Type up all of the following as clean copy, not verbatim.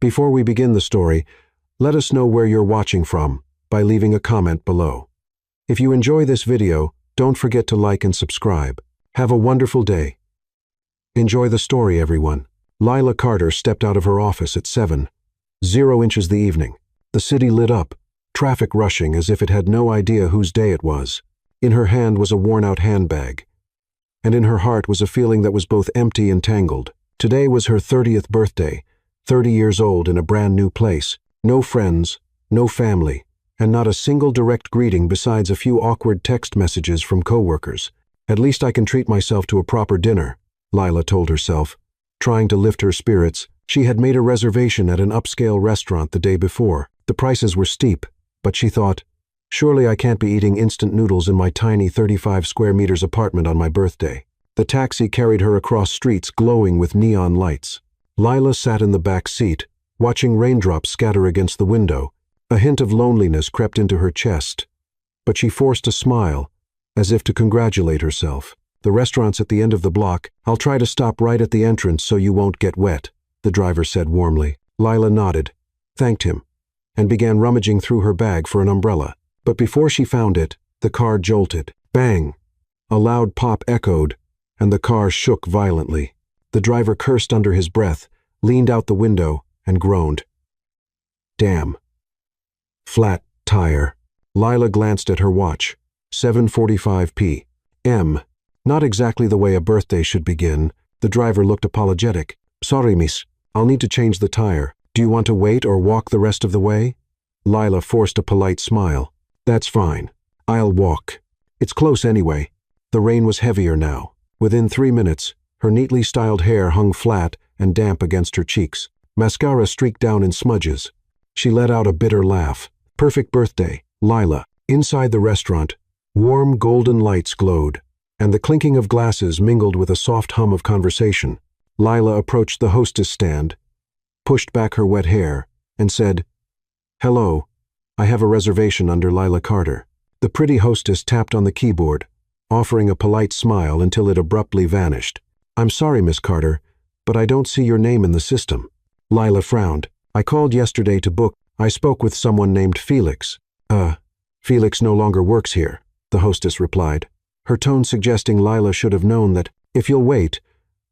Before we begin the story, let us know where you're watching from by leaving a comment below. If you enjoy this video, don't forget to like and subscribe. Have a wonderful day. Enjoy the story, everyone. Lila Carter stepped out of her office at 7:00 the evening. The city lit up, traffic rushing as if it had no idea whose day it was. In her hand was a worn-out handbag, and in her heart was a feeling that was both empty and tangled. Today was her 30th birthday, 30 years old in a brand new place. No friends, no family, and not a single direct greeting besides a few awkward text messages from coworkers. At least I can treat myself to a proper dinner, Lila told herself. Trying to lift her spirits, she had made a reservation at an upscale restaurant the day before. The prices were steep, but she thought, surely I can't be eating instant noodles in my tiny 35 square meters apartment on my birthday. The taxi carried her across streets glowing with neon lights. Lila sat in the back seat, watching raindrops scatter against the window. A hint of loneliness crept into her chest, but she forced a smile, as if to congratulate herself. The restaurant's at the end of the block. I'll try to stop right at the entrance so you won't get wet, the driver said warmly. Lila nodded, thanked him, and began rummaging through her bag for an umbrella. But before she found it, the car jolted. Bang! A loud pop echoed, and the car shook violently. The driver cursed under his breath, leaned out the window, and groaned. Damn. Flat tire. Lila glanced at her watch. 7:45 p.m. Not exactly the way a birthday should begin. The driver looked apologetic. Sorry, miss. I'll need to change the tire. Do you want to wait or walk the rest of the way? Lila forced a polite smile. That's fine. I'll walk. It's close anyway. The rain was heavier now. Within 3 minutes, her neatly styled hair hung flat and damp against her cheeks. Mascara streaked down in smudges. She let out a bitter laugh. Perfect birthday, Lila. Inside the restaurant, warm golden lights glowed, and the clinking of glasses mingled with a soft hum of conversation. Lila approached the hostess stand, pushed back her wet hair, and said, Hello, I have a reservation under Lila Carter. The pretty hostess tapped on the keyboard, offering a polite smile until it abruptly vanished. I'm sorry, Miss Carter, but I don't see your name in the system. Lila frowned. I called yesterday to book. I spoke with someone named Felix. Felix no longer works here, the hostess replied, her tone suggesting Lila should have known that, if you'll wait,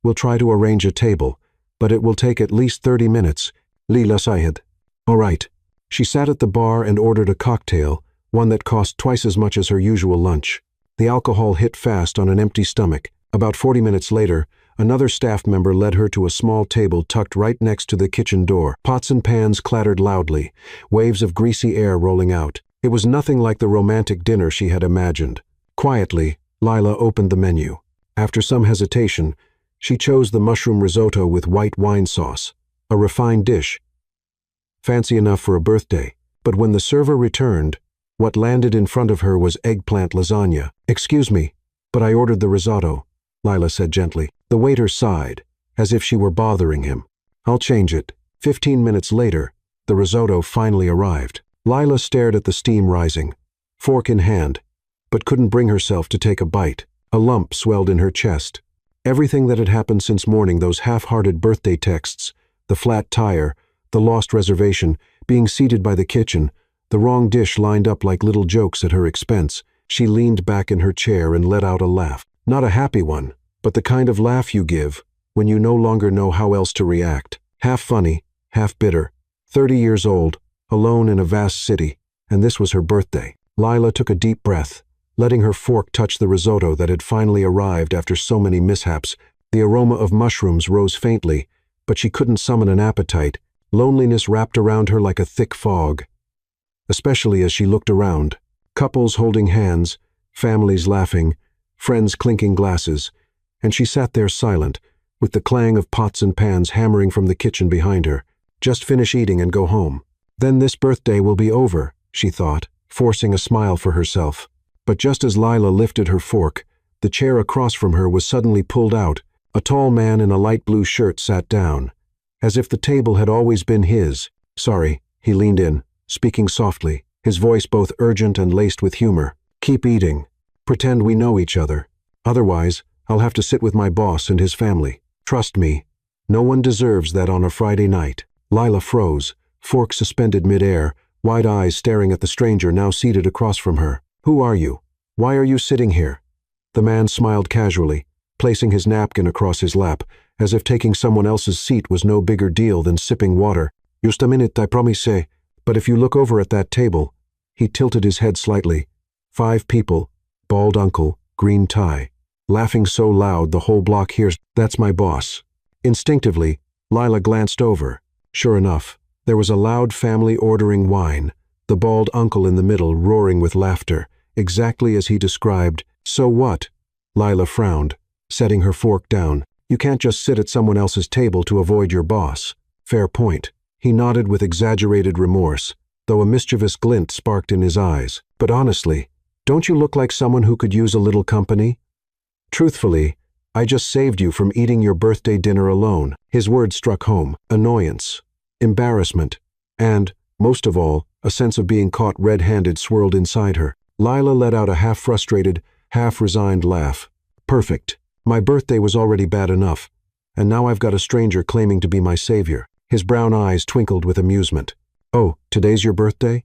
we'll try to arrange a table, but it will take at least 30 minutes. Lila sighed. All right. She sat at the bar and ordered a cocktail, one that cost twice as much as her usual lunch. The alcohol hit fast on an empty stomach. About 40 minutes later, another staff member led her to a small table tucked right next to the kitchen door. Pots and pans clattered loudly, waves of greasy air rolling out. It was nothing like the romantic dinner she had imagined. Quietly, Lila opened the menu. After some hesitation, she chose the mushroom risotto with white wine sauce, a refined dish. Fancy enough for a birthday, but when the server returned, what landed in front of her was eggplant lasagna. Excuse me, but I ordered the risotto, Lila said gently. The waiter sighed, as if she were bothering him. I'll change it. 15 minutes later, the risotto finally arrived. Lila stared at the steam rising, fork in hand, but couldn't bring herself to take a bite. A lump swelled in her chest. Everything that had happened since morning, those half-hearted birthday texts, the flat tire, the lost reservation, being seated by the kitchen, the wrong dish lined up like little jokes at her expense. She leaned back in her chair and let out a laugh. Not a happy one, but the kind of laugh you give when you no longer know how else to react. Half funny, half bitter. 30 years old, alone in a vast city, and this was her birthday. Lila took a deep breath, letting her fork touch the risotto that had finally arrived after so many mishaps. The aroma of mushrooms rose faintly, but she couldn't summon an appetite. Loneliness wrapped around her like a thick fog, especially as she looked around. Couples holding hands, families laughing, friends clinking glasses, and she sat there silent, with the clang of pots and pans hammering from the kitchen behind her. Just finish eating and go home. Then this birthday will be over, she thought, forcing a smile for herself. But just as Lila lifted her fork, the chair across from her was suddenly pulled out. A tall man in a light blue shirt sat down, as if the table had always been his. Sorry, he leaned in, speaking softly, his voice both urgent and laced with humor. Keep eating. Pretend we know each other. Otherwise, I'll have to sit with my boss and his family. Trust me, no one deserves that on a Friday night. Lila froze, fork suspended midair, wide eyes staring at the stranger now seated across from her. "Who are you? Why are you sitting here?" The man smiled casually, placing his napkin across his lap, as if taking someone else's seat was no bigger deal than sipping water. "Just a minute, I promise. But if you look over at that table—" He tilted his head slightly. 5 people, bald uncle, green tie. Laughing so loud the whole block hears. "That's my boss." Instinctively, Lila glanced over. Sure enough, there was a loud family ordering wine, the bald uncle in the middle roaring with laughter, exactly as he described. "So what?" Lila frowned, setting her fork down. "You can't just sit at someone else's table to avoid your boss." "Fair point." He nodded with exaggerated remorse, though a mischievous glint sparked in his eyes. "But honestly, don't you look like someone who could use a little company? Truthfully, I just saved you from eating your birthday dinner alone." His words struck home. Annoyance, embarrassment, and, most of all, a sense of being caught red-handed swirled inside her. Lila let out a half-frustrated, half-resigned laugh. "Perfect. My birthday was already bad enough, and now I've got a stranger claiming to be my savior." His brown eyes twinkled with amusement. "Oh, today's your birthday?"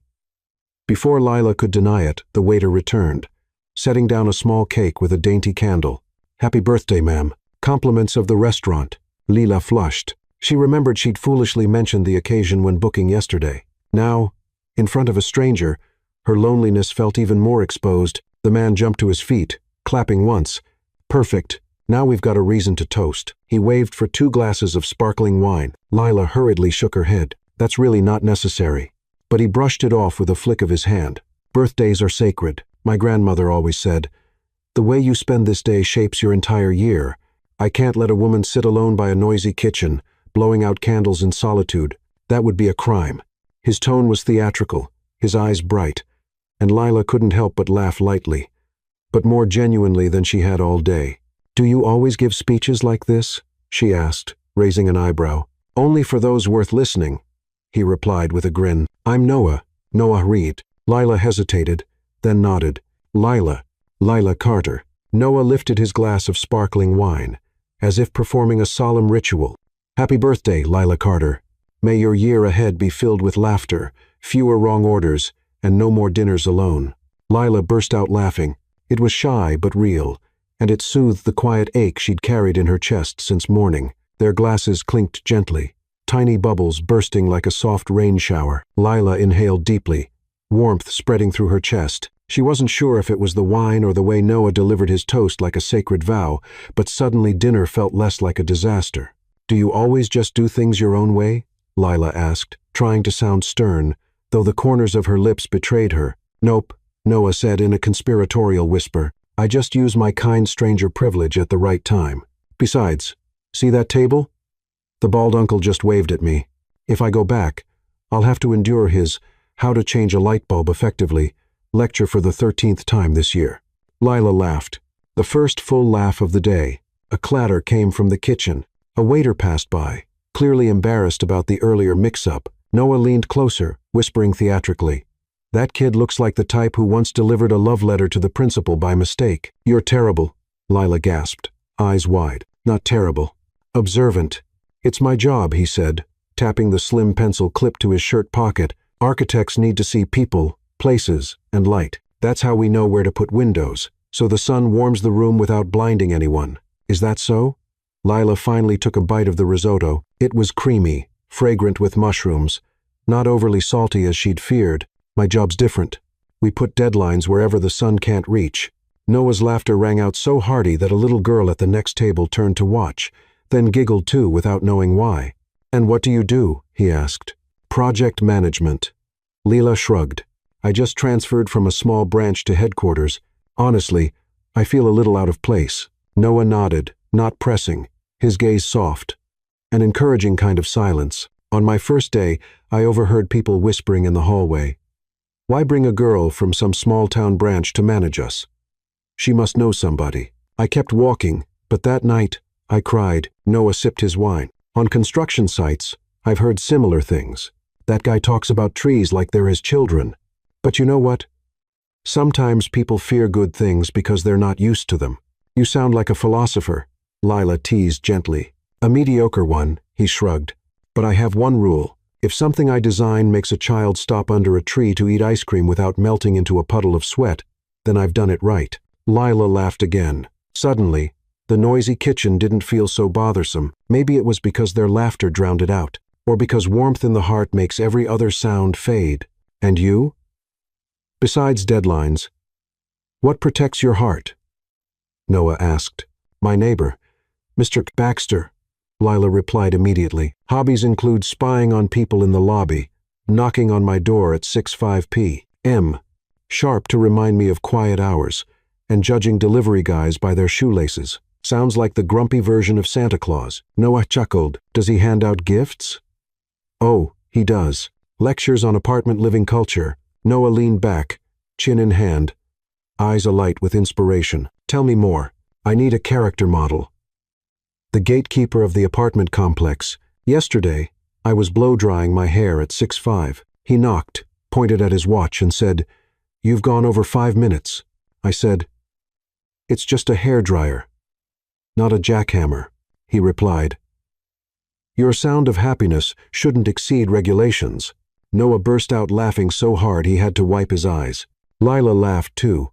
Before Lila could deny it, the waiter returned, setting down a small cake with a dainty candle. "Happy birthday, ma'am." Compliments of the restaurant. Lila flushed. She remembered she'd foolishly mentioned the occasion when booking yesterday. Now, in front of a stranger, her loneliness felt even more exposed. The man jumped to his feet, clapping once. "Perfect. Now we've got a reason to toast." He waved for 2 glasses of sparkling wine. Lila hurriedly shook her head. "That's really not necessary." But he brushed it off with a flick of his hand. "Birthdays are sacred. My grandmother always said, the way you spend this day shapes your entire year. I can't let a woman sit alone by a noisy kitchen, blowing out candles in solitude. That would be a crime." His tone was theatrical, his eyes bright, and Lila couldn't help but laugh lightly, but more genuinely than she had all day. "Do you always give speeches like this?" she asked, raising an eyebrow. "Only for those worth listening," he replied with a grin. "I'm Noah Reed." Lila hesitated, then nodded. Lila Carter." Noah lifted his glass of sparkling wine, as if performing a solemn ritual. "Happy birthday, Lila Carter. May your year ahead be filled with laughter, fewer wrong orders, and no more dinners alone." Lila burst out laughing. It was shy but real, and it soothed the quiet ache she'd carried in her chest since morning. Their glasses clinked gently, tiny bubbles bursting like a soft rain shower. Lila inhaled deeply, warmth spreading through her chest. She wasn't sure if it was the wine or the way Noah delivered his toast like a sacred vow, but suddenly dinner felt less like a disaster. "Do you always just do things your own way?" Lila asked, trying to sound stern, though the corners of her lips betrayed her. "Nope," Noah said in a conspiratorial whisper. "I just use my kind stranger privilege at the right time. Besides, see that table?" The bald uncle just waved at me. "If I go back, I'll have to endure his How to Change a Light Bulb Effectively lecture for the 13th time this year." Lila laughed, the first full laugh of the day. A clatter came from the kitchen. A waiter passed by, clearly embarrassed about the earlier mix-up. Noah leaned closer, whispering theatrically, "That kid looks like the type who once delivered a love letter to the principal by mistake." "You're terrible," Lila gasped, eyes wide. "Not terrible. Observant." "It's my job," he said, tapping the slim pencil clipped to his shirt pocket. "Architects need to see people, places, and light. That's how we know where to put windows, so the sun warms the room without blinding anyone. Is that so?" Lila finally took a bite of the risotto. It was creamy, fragrant with mushrooms, not overly salty as she'd feared. "My job's different. We put deadlines wherever the sun can't reach." Noah's laughter rang out so hearty that a little girl at the next table turned to watch, then giggled too without knowing why. "And what do you do?" he asked. "Project management." Lila shrugged. "I just transferred from a small branch to headquarters. Honestly, I feel a little out of place." Noah nodded, not pressing, his gaze soft. An encouraging kind of silence. "On my first day, I overheard people whispering in the hallway. Why bring a girl from some small-town branch to manage us? She must know somebody." I kept walking, but that night, I cried. Noah sipped his wine. "On construction sites, I've heard similar things. That guy talks about trees like they're his children. But you know what? Sometimes people fear good things because they're not used to them." "You sound like a philosopher," Lila teased gently. "A mediocre one," he shrugged. "But I have one rule. If something I design makes a child stop under a tree to eat ice cream without melting into a puddle of sweat, then I've done it right." Lila laughed again. Suddenly, the noisy kitchen didn't feel so bothersome. Maybe it was because their laughter drowned it out, or because warmth in the heart makes every other sound fade. "And you? Besides deadlines, what protects your heart?" Noah asked. "My neighbor, Mr. Baxter," Lila replied immediately. "Hobbies include spying on people in the lobby, knocking on my door at 6:05 p.m. sharp to remind me of quiet hours, and judging delivery guys by their shoelaces. Sounds like the grumpy version of Santa Claus." Noah chuckled. "Does he hand out gifts?" "Oh, he does. Lectures on apartment living culture." Noah leaned back, chin in hand, eyes alight with inspiration. "Tell me more. I need a character model." "The gatekeeper of the apartment complex. Yesterday, I was blow-drying my hair at 6:05. He knocked, pointed at his watch, and said, 'You've gone over 5 minutes. I said, "It's just a hairdryer, not a jackhammer," he replied. "Your sound of happiness shouldn't exceed regulations." Noah burst out laughing so hard he had to wipe his eyes. Lila laughed too,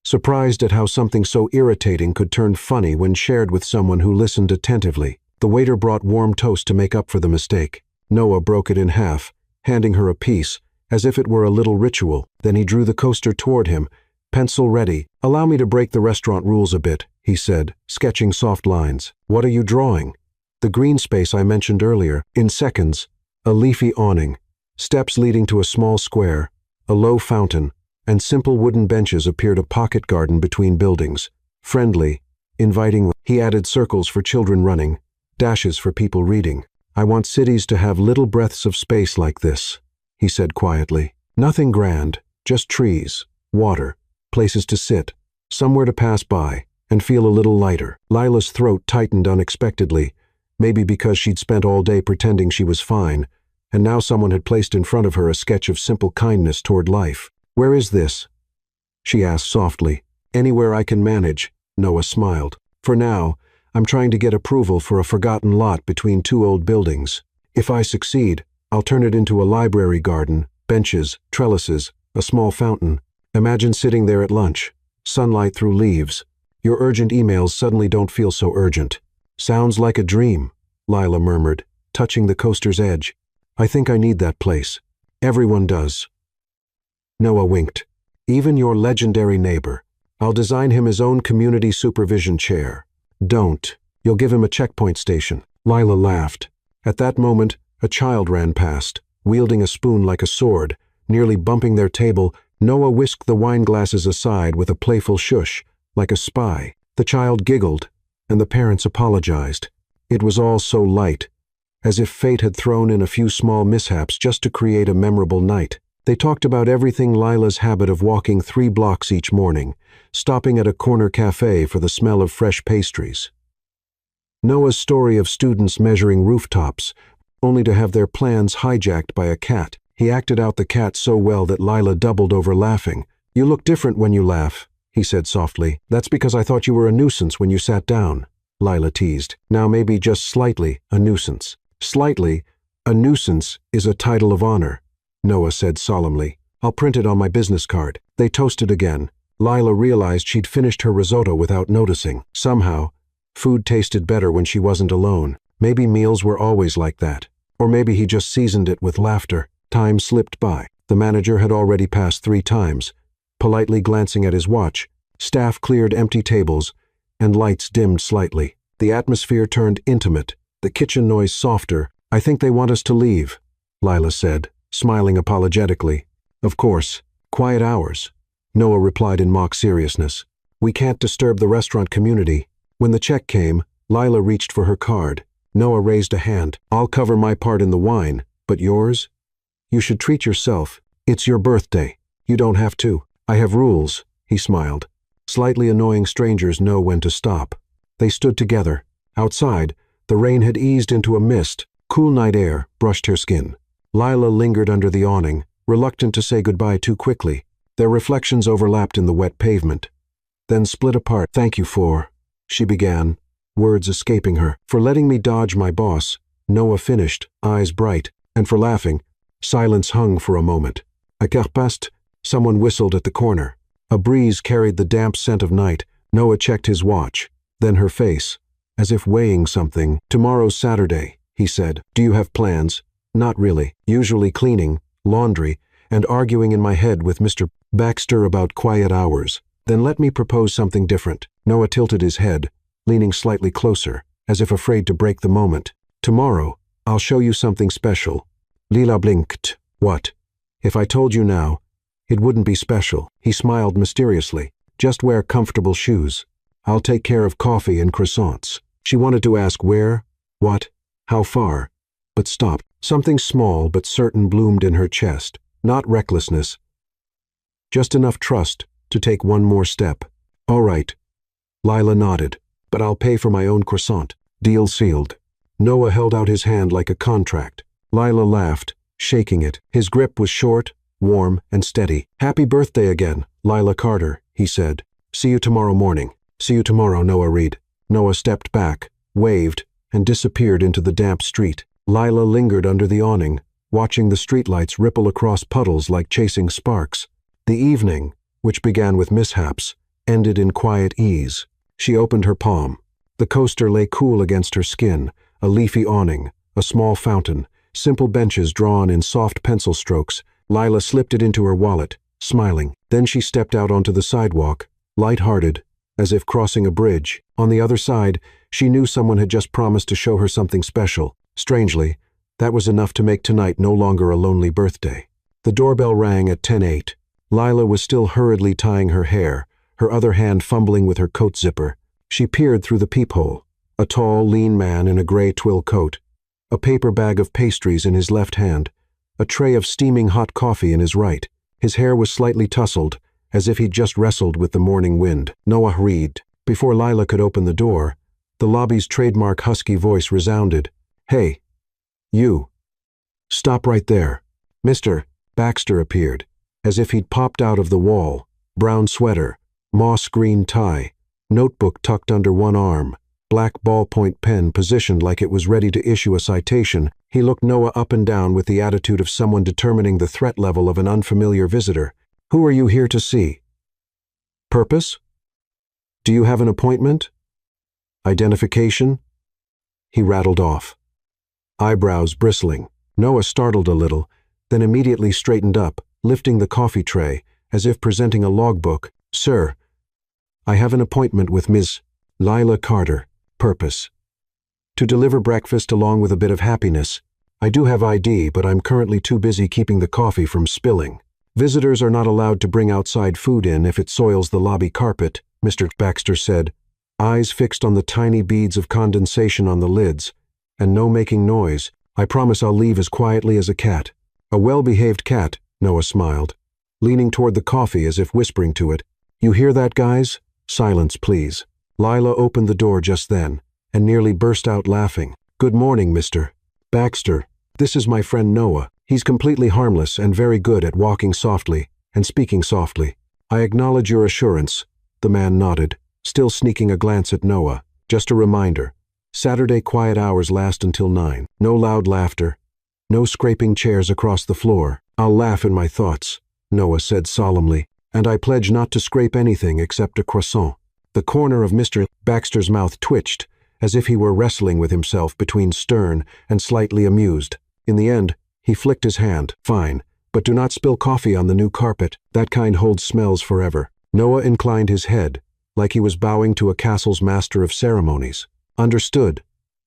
surprised at how something so irritating could turn funny when shared with someone who listened attentively. The waiter brought warm toast to make up for the mistake. Noah broke it in half, handing her a piece, as if it were a little ritual. Then he drew the coaster toward him, pencil ready. "Allow me to break the restaurant rules a bit," he said, sketching soft lines. "What are you drawing?" "The green space I mentioned earlier." In seconds, a leafy awning, steps leading to a small square, a low fountain, and simple wooden benches appeared, a pocket garden between buildings. Friendly, inviting. He added circles for children running, dashes for people reading. "I want cities to have little breaths of space like this," he said quietly. "Nothing grand, just trees, water, places to sit, somewhere to pass by, and feel a little lighter." Lila's throat tightened unexpectedly, maybe because she'd spent all day pretending she was fine, and now someone had placed in front of her a sketch of simple kindness toward life. "Where is this?" she asked softly. "Anywhere I can manage," Noah smiled. "For now, I'm trying to get approval for a forgotten lot between 2 old buildings. If I succeed, I'll turn it into a library garden, benches, trellises, a small fountain. Imagine sitting there at lunch, sunlight through leaves. Your urgent emails suddenly don't feel so urgent." "Sounds like a dream," Lila murmured, touching the coaster's edge. "I think I need that place. Everyone does." Noah winked. "Even your legendary neighbor. I'll design him his own community supervision chair." "Don't. You'll give him a checkpoint station." Lila laughed. At that moment, a child ran past, wielding a spoon like a sword, nearly bumping their table. Noah whisked the wine glasses aside with a playful shush, like a spy. The child giggled, and the parents apologized. It was all so light, as if fate had thrown in a few small mishaps just to create a memorable night. They talked about everything: Lila's habit of walking 3 blocks each morning, stopping at a corner cafe for the smell of fresh pastries. Noah's story of students measuring rooftops, only to have their plans hijacked by a cat. He acted out the cat so well that Lila doubled over laughing. "You look different when you laugh," he said softly. "That's because I thought you were a nuisance when you sat down," Lila teased. "Now maybe just slightly a nuisance." "Slightly, a nuisance is a title of honor," Noah said solemnly. "I'll print it on my business card." They toasted again. Lila realized she'd finished her risotto without noticing. Somehow, food tasted better when she wasn't alone. Maybe meals were always like that. Or maybe he just seasoned it with laughter. Time slipped by. The manager had already passed 3 times. Politely glancing at his watch, staff cleared empty tables, and lights dimmed slightly. The atmosphere turned intimate, the kitchen noise softer. "I think they want us to leave," Lila said, smiling apologetically. "Of course. Quiet hours," Noah replied in mock seriousness. "We can't disturb the restaurant community." When the check came, Lila reached for her card. Noah raised a hand. "I'll cover my part in the wine, but yours? You should treat yourself. It's your birthday. You don't have to." "I have rules," he smiled. Slightly annoying strangers know when to stop. They stood together. Outside, the rain had eased into a mist. Cool night air brushed her skin. Lila lingered under the awning, reluctant to say goodbye too quickly. Their reflections overlapped in the wet pavement, then split apart. "Thank you for," she began, words escaping her. "For letting me dodge my boss," Noah finished, eyes bright. and for laughing. Silence hung for a moment. À quart past, someone whistled at the corner. A breeze carried the damp scent of night. Noah checked his watch, then her face, as if weighing something. "Tomorrow's Saturday," he said. "Do you have plans?" "Not really. Usually cleaning, laundry, and arguing in my head with Mr. Baxter about quiet hours." "Then let me propose something different." Noah tilted his head, leaning slightly closer, as if afraid to break the moment. "Tomorrow, I'll show you something special." Lila blinked. "What?" "If I told you now, it wouldn't be special." He smiled mysteriously. "Just wear comfortable shoes. I'll take care of coffee and croissants." She wanted to ask where, what, how far, but stopped. Something small but certain bloomed in her chest. Not recklessness, just enough trust to take one more step. "All right." Lila nodded. "But I'll pay for my own croissant." Deal sealed. Noah held out his hand like a contract. Lila laughed, shaking it. His grip was short, warm, and steady. "Happy birthday again, Lila Carter," he said. "See you tomorrow morning." "See you tomorrow, Noah Reed." Noah stepped back, waved, and disappeared into the damp street. Lila lingered under the awning, watching the streetlights ripple across puddles like chasing sparks. The evening, which began with mishaps, ended in quiet ease. She opened her palm. The coaster lay cool against her skin, a leafy awning, a small fountain, simple benches drawn in soft pencil strokes. Lila slipped it into her wallet, smiling. Then she stepped out onto the sidewalk, light-hearted, as if crossing a bridge. On the other side, she knew someone had just promised to show her something special. Strangely, that was enough to make tonight no longer a lonely birthday. The doorbell rang at 10:08. Lila was still hurriedly tying her hair, her other hand fumbling with her coat zipper. She peered through the peephole. A tall, lean man in a gray twill coat, a paper bag of pastries in his left hand, a tray of steaming hot coffee in his right. His hair was slightly tousled, as if he'd just wrestled with the morning wind. "Noah Reed." Before Lila could open the door, the lobby's trademark husky voice resounded. "Hey, you. Stop right there." Mr. Baxter appeared, as if he'd popped out of the wall. Brown sweater, moss green tie, notebook tucked under one arm, black ballpoint pen positioned like it was ready to issue a citation. He looked Noah up and down with the attitude of someone determining the threat level of an unfamiliar visitor. "Who are you here to see?" "Purpose? Do you have an appointment? Identification?" He rattled off, eyebrows bristling. Noah startled a little, then immediately straightened up, lifting the coffee tray, as if presenting a logbook. "Sir, I have an appointment with Ms. Lila Carter. Purpose: to deliver breakfast along with a bit of happiness. I do have ID, but I'm currently too busy keeping the coffee from spilling. Visitors are not allowed to bring outside food in if it soils the lobby carpet," Mr. Baxter said, eyes fixed on the tiny beads of condensation on the lids. "And no making noise. I promise I'll leave as quietly as a cat." "A well-behaved cat," Noah smiled, leaning toward the coffee as if whispering to it. "You hear that, guys? Silence, please." Lila opened the door just then, and nearly burst out laughing. "Good morning, Mr. Baxter. This is my friend Noah. He's completely harmless and very good at walking softly and speaking softly." "I acknowledge your assurance," the man nodded, still sneaking a glance at Noah. "Just a reminder, Saturday quiet hours last until 9. No loud laughter, no scraping chairs across the floor." "I'll laugh in my thoughts," Noah said solemnly, "and I pledge not to scrape anything except a croissant." The corner of Mr. Baxter's mouth twitched, as if he were wrestling with himself between stern and slightly amused. In the end, he flicked his hand. "Fine, but do not spill coffee on the new carpet. That kind holds smells forever." Noah inclined his head, like he was bowing to a castle's master of ceremonies. "Understood,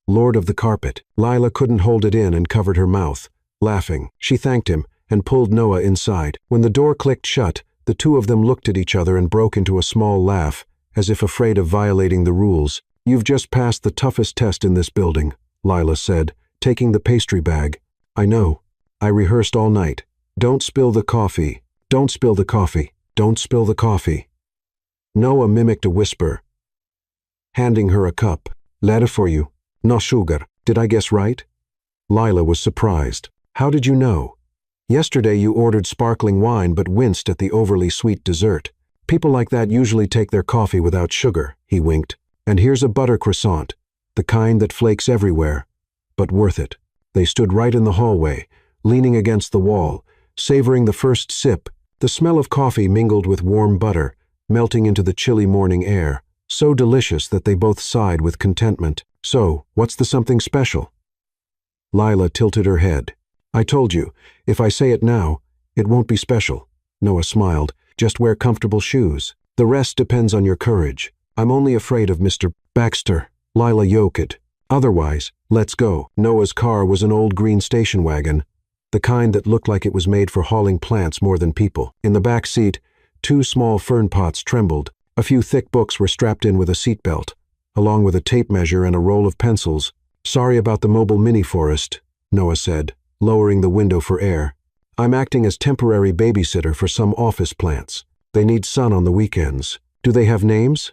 Lord of the Carpet." Lila couldn't hold it in and covered her mouth, laughing. She thanked him and pulled Noah inside. When the door clicked shut, the two of them looked at each other and broke into a small laugh, as if afraid of violating the rules. "You've just passed the toughest test in this building," Lila said, taking the pastry bag. "I know. I rehearsed all night. Don't spill the coffee. Don't spill the coffee. Don't spill the coffee." Noah mimicked a whisper, handing her a cup. "Letter for you. No sugar. Did I guess right?" Lila was surprised. "How did you know? Yesterday you ordered sparkling wine but winced at the overly sweet dessert. People like that usually take their coffee without sugar," he winked. "And here's a butter croissant, the kind that flakes everywhere, but worth it." They stood right in the hallway, leaning against the wall, savoring the first sip. The smell of coffee mingled with warm butter, melting into the chilly morning air, so delicious that they both sighed with contentment. "So, what's the something special?" Lila tilted her head. "I told you, if I say it now, it won't be special." Noah smiled. "Just wear comfortable shoes. The rest depends on your courage. I'm only afraid of Mr. Baxter." Lila yoked. "Otherwise, let's go." Noah's car was an old green station wagon, the kind that looked like it was made for hauling plants more than people. In the back seat, 2 small fern pots trembled. A few thick books were strapped in with a seatbelt, along with a tape measure and a roll of pencils. "Sorry about the mobile mini-forest," Noah said, lowering the window for air. "I'm acting as temporary babysitter for some office plants. They need sun on the weekends." "Do they have names?"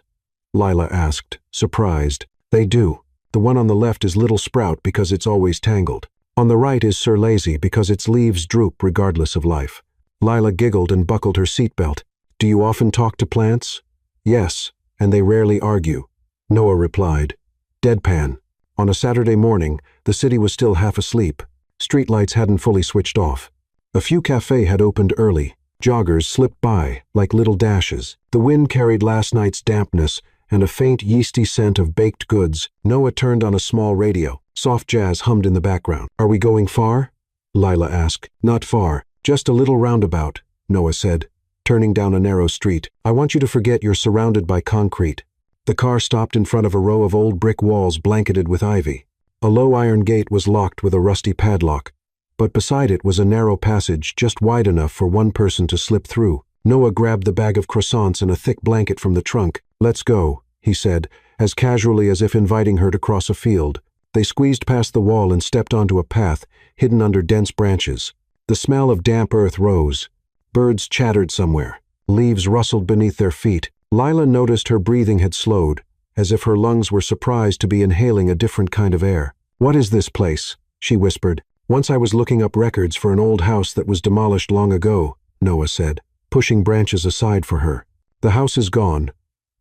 Lila asked, surprised. "They do. The one on the left is Little Sprout because it's always tangled. On the right is Sir Lazy because its leaves droop regardless of life." Lila giggled and buckled her seatbelt. "Do you often talk to plants?" "Yes, and they rarely argue," Noah replied. Deadpan. On a Saturday morning, the city was still half asleep. Streetlights hadn't fully switched off. A few cafes had opened early. Joggers slipped by, like little dashes. The wind carried last night's dampness and a faint yeasty scent of baked goods. Noah turned on a small radio. Soft jazz hummed in the background. "Are we going far?" Lila asked. "Not far. Just a little roundabout," Noah said, turning down a narrow street. "I want you to forget you're surrounded by concrete." The car stopped in front of a row of old brick walls blanketed with ivy. A low iron gate was locked with a rusty padlock, but beside it was a narrow passage just wide enough for one person to slip through. Noah grabbed the bag of croissants and a thick blanket from the trunk. "Let's go," he said, as casually as if inviting her to cross a field. They squeezed past the wall and stepped onto a path hidden under dense branches. The smell of damp earth rose. Birds chattered somewhere. Leaves rustled beneath their feet. Lila noticed her breathing had slowed, as if her lungs were surprised to be inhaling a different kind of air. "What is this place?" she whispered. "Once I was looking up records for an old house that was demolished long ago," Noah said, pushing branches aside for her. "The house is gone,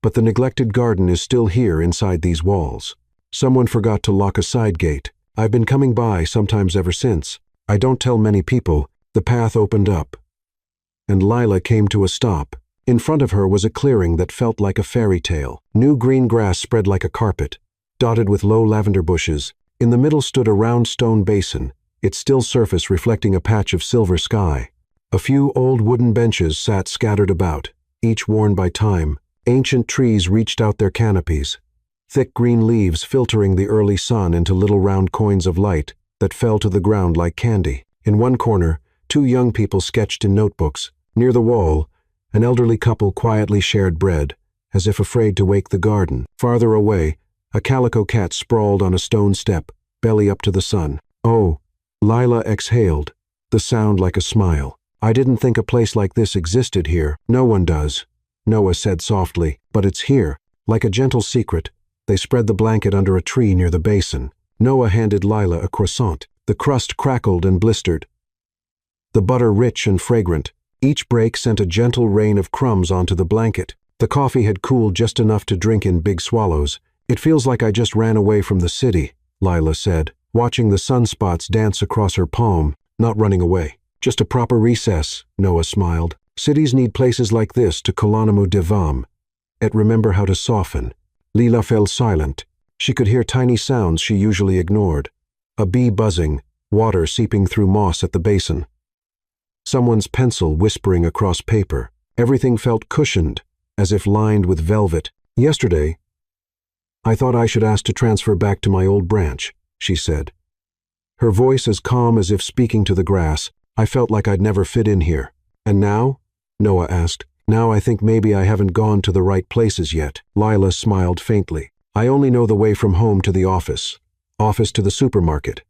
but the neglected garden is still here inside these walls. Someone forgot to lock a side gate. I've been coming by sometimes ever since. I don't tell many people." The path opened up, and Lila came to a stop. In front of her was a clearing that felt like a fairy tale. New green grass spread like a carpet, dotted with low lavender bushes. In the middle stood a round stone basin, its still surface reflecting a patch of silver sky. A few old wooden benches sat scattered about, each worn by time. Ancient trees reached out their canopies, thick green leaves filtering the early sun into little round coins of light that fell to the ground like candy. In one corner, 2 young people sketched in notebooks. Near the wall, an elderly couple quietly shared bread, as if afraid to wake the garden. Farther away, a calico cat sprawled on a stone step, belly up to the sun. "Oh," Lila exhaled, the sound like a smile. "I didn't think a place like this existed here." "No one does," Noah said softly, "but it's here, like a gentle secret." They spread the blanket under a tree near the basin. Noah handed Lila a croissant. The crust crackled and blistered, the butter rich and fragrant. Each break sent a gentle rain of crumbs onto the blanket. The coffee had cooled just enough to drink in big swallows. "It feels like I just ran away from the city," Lila said, watching the sunspots dance across her palm. "Not running away. Just a proper recess," Noah smiled. "Cities need places like this to colonimu devam, et remember how to soften." Lila fell silent. She could hear tiny sounds she usually ignored. A bee buzzing, water seeping through moss at the basin. Someone's pencil whispering across paper. Everything felt cushioned, as if lined with velvet. "Yesterday, I thought I should ask to transfer back to my old branch," she said. Her voice as calm as if speaking to the grass. "I felt like I'd never fit in here." "And now?" Noah asked. "Now I think maybe I haven't gone to the right places yet." Lila smiled faintly. "I only know the way from home to the office. Office to the supermarket.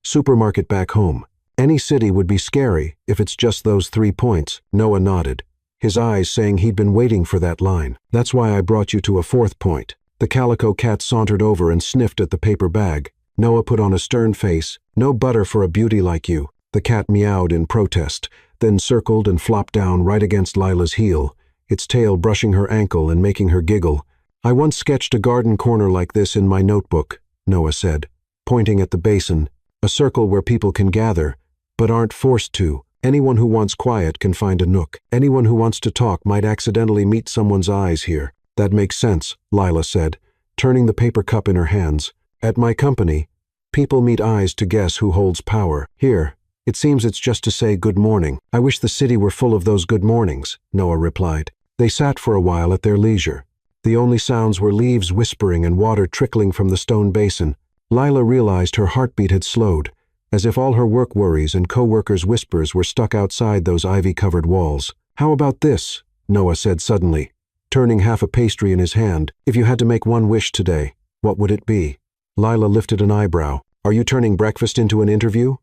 Supermarket back home. Any city would be scary if it's just those 3 points." Noah nodded, his eyes saying he'd been waiting for that line. "That's why I brought you to a 4th point." The calico cat sauntered over and sniffed at the paper bag. Noah put on a stern face. "No butter for a beauty like you." The cat meowed in protest, then circled and flopped down right against Lila's heel, its tail brushing her ankle and making her giggle. "I once sketched a garden corner like this in my notebook," Noah said, pointing at the basin. A circle where people can gather, but aren't forced to. Anyone who wants quiet can find a nook. Anyone who wants to talk might accidentally meet someone's eyes here. That makes sense, Lila said, turning the paper cup in her hands. At my company, people meet eyes to guess who holds power. Here, it seems it's just to say good morning. I wish the city were full of those good mornings, Noah replied. They sat for a while at their leisure. The only sounds were leaves whispering and water trickling from the stone basin. Lila realized her heartbeat had slowed, as if all her work worries and co-workers' whispers were stuck outside those ivy-covered walls. How about this? Noah said suddenly, turning half a pastry in his hand. If you had to make one wish today, what would it be? Lila lifted an eyebrow. Are you turning breakfast into an interview?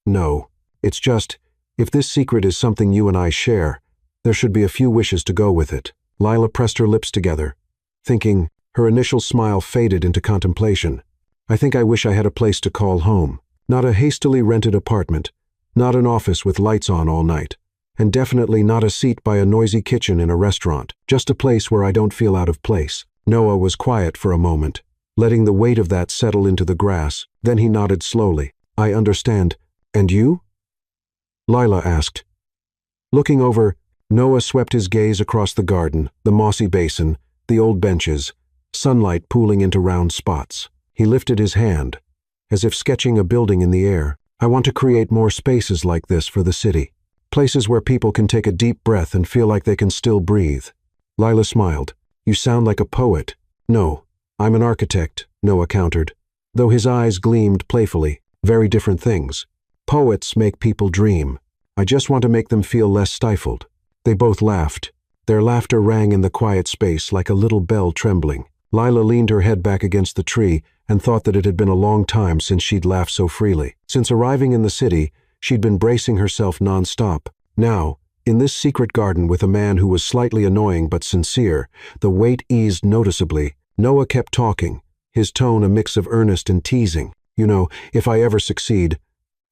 No. It's just, if this secret is something you and I share, there should be a few wishes to go with it. Lila pressed her lips together, thinking. Her initial smile faded into contemplation. I think I wish I had a place to call home. Not a hastily rented apartment, not an office with lights on all night, and definitely not a seat by a noisy kitchen in a restaurant, just a place where I don't feel out of place. Noah was quiet for a moment, letting the weight of that settle into the grass. Then he nodded slowly. I understand. And you? Lila asked. Looking over, Noah swept his gaze across the garden, the mossy basin, the old benches, sunlight pooling into round spots. He lifted his hand, as if sketching a building in the air. I want to create more spaces like this for the city. Places where people can take a deep breath and feel like they can still breathe. Lila smiled. You sound like a poet. No, I'm an architect, Noah countered, though his eyes gleamed playfully. Very different things. Poets make people dream. I just want to make them feel less stifled. They both laughed. Their laughter rang in the quiet space like a little bell trembling. Lila leaned her head back against the tree and thought that it had been a long time since she'd laughed so freely. Since arriving in the city, she'd been bracing herself non-stop. Now, in this secret garden with a man who was slightly annoying but sincere, the weight eased noticeably. Noah kept talking, his tone a mix of earnest and teasing. You know, if I ever succeed,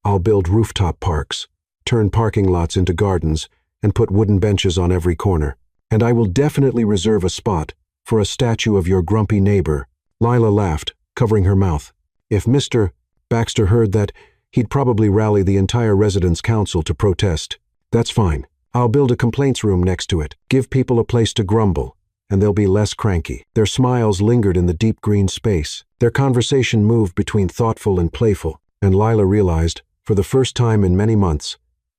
I'll build rooftop parks, turn parking lots into gardens, and put wooden benches on every corner. And I will definitely reserve a spot for a statue of your grumpy neighbor. Lila laughed, covering her mouth. If Mr. Baxter heard that, he'd probably rally the entire residence council to protest. That's fine. I'll build a complaints room next to it. Give people a place to grumble, and they'll be less cranky. Their smiles lingered in the deep green space. Their conversation moved between thoughtful and playful, and Lila realized, for the first time in many months,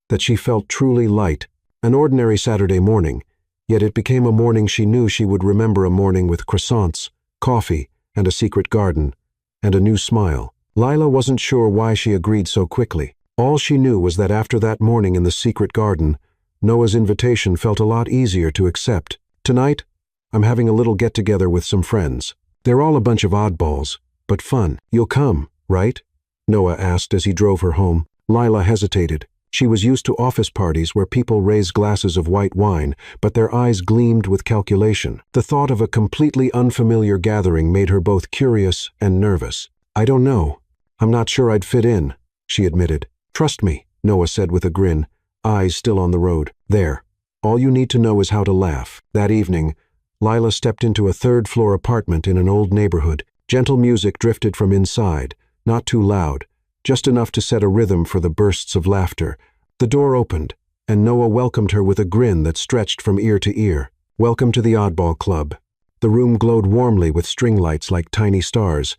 that she felt truly light. An ordinary Saturday morning, yet it became a morning she knew she would remember, a morning with croissants, coffee, and a secret garden, and a new smile. Lila wasn't sure why she agreed so quickly. All she knew was that after that morning in the secret garden, Noah's invitation felt a lot easier to accept. Tonight, I'm having a little get-together with some friends. They're all a bunch of oddballs, but fun. You'll come, right? Noah asked as he drove her home. Lila hesitated. She was used to office parties where people raised glasses of white wine, but their eyes gleamed with calculation. The thought of a completely unfamiliar gathering made her both curious and nervous. I don't know. I'm not sure I'd fit in, she admitted. Trust me, Noah said with a grin, eyes still on the road. There. All you need to know is how to laugh. That evening, Lila stepped into a third-floor apartment in an old neighborhood. Gentle music drifted from inside, not too loud, just enough to set a rhythm for the bursts of laughter. The door opened, and Noah welcomed her with a grin that stretched from ear to ear. Welcome to the Oddball Club. The room glowed warmly with string lights like tiny stars,